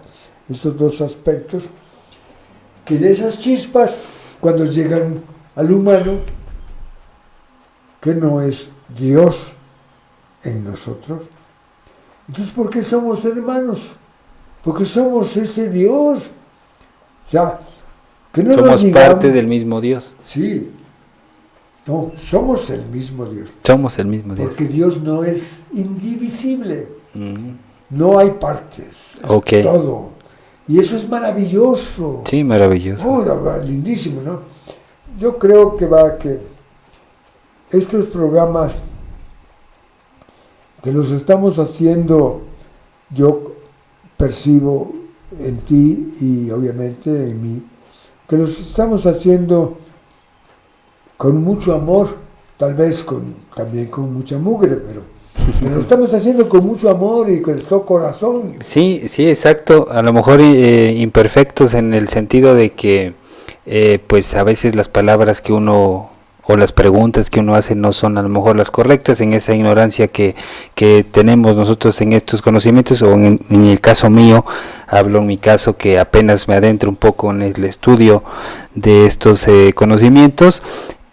dos aspectos, que de esas chispas, cuando llegan al humano, que no es Dios en nosotros. Entonces, ¿por qué somos hermanos? Porque somos ese Dios. O sea, que no somos nos digamos, parte del mismo Dios. Sí. No, somos el mismo Dios. Somos el mismo Dios. Porque Dios no es indivisible. No hay partes. Es Okay. todo. Y eso es maravilloso. Sí, maravilloso. Oh, lindísimo, ¿no? Yo creo que estos programas que los estamos haciendo, yo percibo en ti y obviamente en mí, que los estamos haciendo con mucho amor, tal vez también con mucha mugre, pero lo estamos haciendo con mucho amor y con todo corazón. Sí, sí, exacto. A lo mejor imperfectos en el sentido de que pues a veces las palabras que uno o las preguntas que uno hace no son a lo mejor las correctas en esa ignorancia que tenemos nosotros en estos conocimientos, o en el caso mío, hablo en mi caso que apenas me adentro un poco en el estudio de estos conocimientos,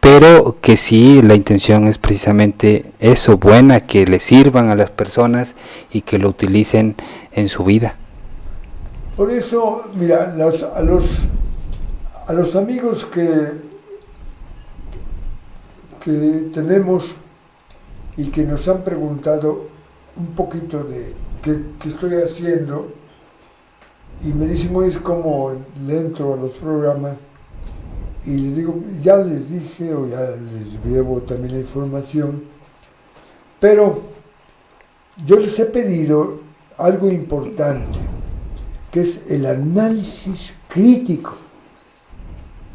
pero que sí, la intención es precisamente eso, buena, que le sirvan a las personas y que lo utilicen en su vida. Por eso, mira, a los amigos que tenemos y que nos han preguntado un poquito de qué estoy haciendo, y me dicen, hoy es como le entro a los programas, y les digo, ya les dije, o ya les llevo también la información, pero yo les he pedido algo importante, que es el análisis crítico,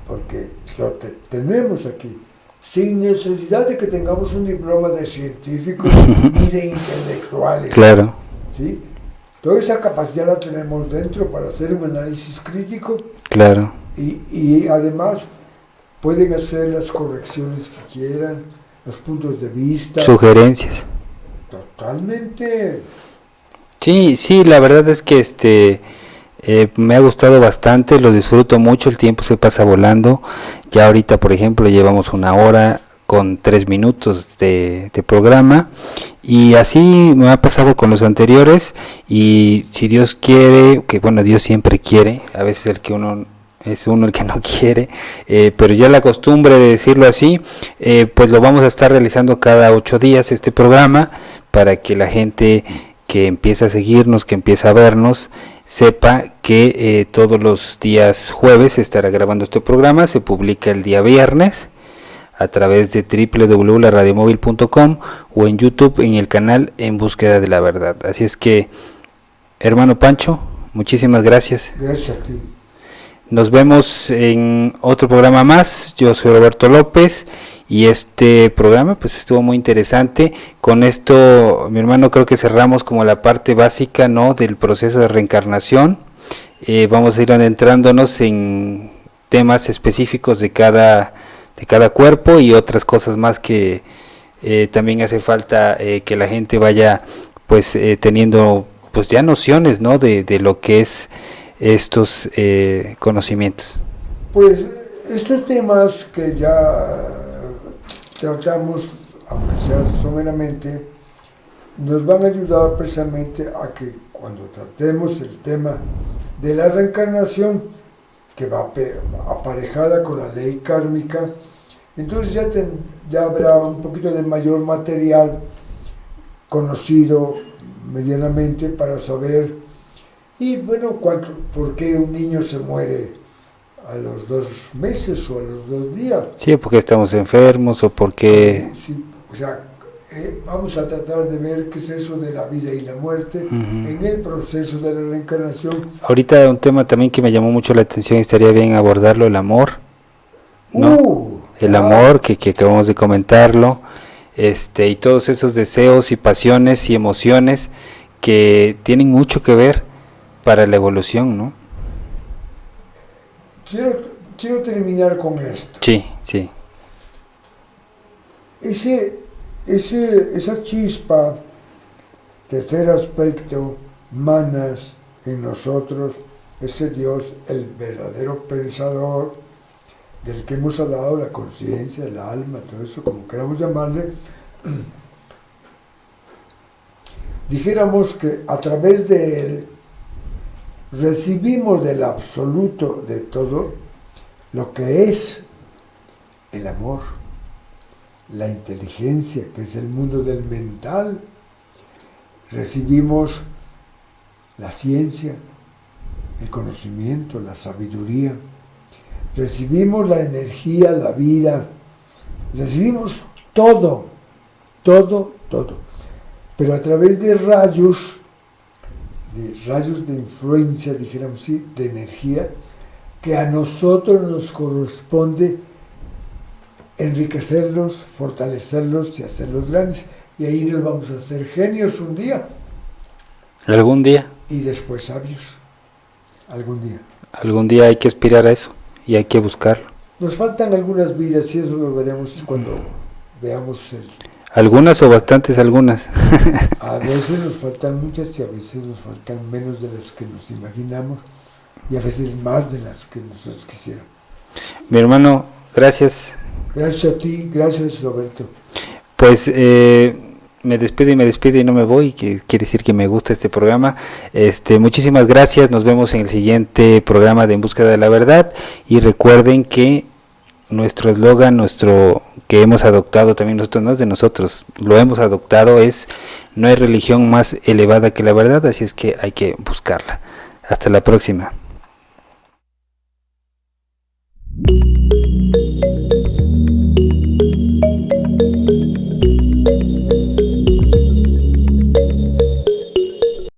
porque lo tenemos aquí, sin necesidad de que tengamos un diploma de científicos ni de intelectuales. Claro. ¿Sí? Toda esa capacidad la tenemos dentro para hacer un análisis crítico. Claro. Y además pueden hacer las correcciones que quieran, los puntos de vista. Sugerencias. Totalmente. Sí, sí, la verdad es que me ha gustado bastante, lo disfruto mucho, el tiempo se pasa volando. Ya ahorita, por ejemplo, llevamos 1 hora con 3 minutos de programa, y así me ha pasado con los anteriores, y si Dios quiere, que bueno, Dios siempre quiere, a veces el que uno el que no quiere, pero ya la costumbre de decirlo así, pues lo vamos a estar realizando cada 8 días este programa, para que la gente que empieza a seguirnos, que empieza a vernos, sepa que todos los días jueves se estará grabando este programa. Se publica el día viernes a través de www.laradiomóvil.com o en YouTube en el canal En Búsqueda de la Verdad. Así es que, hermano Pancho, muchísimas gracias. Gracias a ti. Nos vemos en otro programa más. Yo soy Roberto López y este programa pues estuvo muy interesante. Con esto, mi hermano, creo que cerramos como la parte básica, ¿no?, del proceso de reencarnación. Vamos a ir adentrándonos en temas específicos de cada cuerpo y otras cosas más que también hace falta que la gente vaya pues teniendo pues ya nociones, ¿no?, de lo que es estos conocimientos. Pues estos temas que ya tratamos, aunque sea someramente, nos van a ayudar precisamente a que cuando tratemos el tema de la reencarnación, que va aparejada con la ley kármica, entonces ya habrá un poquito de mayor material conocido medianamente para saber. Y bueno, ¿por qué un niño se muere a los 2 meses o a los 2 días? Sí, porque estamos enfermos o porque... Sí, o sea, vamos a tratar de ver qué es eso de la vida y la muerte en el proceso de la reencarnación. Ahorita un tema también que me llamó mucho la atención, estaría bien abordarlo, el amor, ¿no? El amor, que acabamos de comentarlo, y todos esos deseos y pasiones y emociones que tienen mucho que ver para la evolución, ¿no? Quiero quiero terminar con esto. Sí, sí. Esa chispa, tercer aspecto, manas en nosotros, ese Dios, el verdadero pensador, del que hemos hablado, la conciencia, el alma, todo eso, como queramos llamarle, dijéramos que a través de él recibimos del absoluto de todo lo que es el amor, la inteligencia, que es el mundo del mental, recibimos la ciencia, el conocimiento, la sabiduría, recibimos la energía, la vida, recibimos todo, todo, todo, pero a través de rayos de influencia, dijéramos así, de energía, que a nosotros nos corresponde enriquecerlos, fortalecerlos y hacerlos grandes. Y ahí nos vamos a hacer genios un día. ¿Algún día? Y después sabios. Algún día. Algún día hay que aspirar a eso y hay que buscarlo. Nos faltan algunas vidas y eso lo veremos cuando veamos el... Algunas o bastantes algunas. A veces nos faltan muchas y a veces nos faltan menos de las que nos imaginamos y a veces más de las que nosotros quisiéramos. Mi hermano, gracias. Gracias a ti, gracias Roberto. Pues me despido y no me voy, que quiere decir que me gusta este programa. Muchísimas gracias, nos vemos en el siguiente programa de En Búsqueda de la Verdad y recuerden que nuestro eslogan, que hemos adoptado también nosotros, no es de nosotros, lo hemos adoptado, es: no hay religión más elevada que la verdad, así es que hay que buscarla. Hasta la próxima.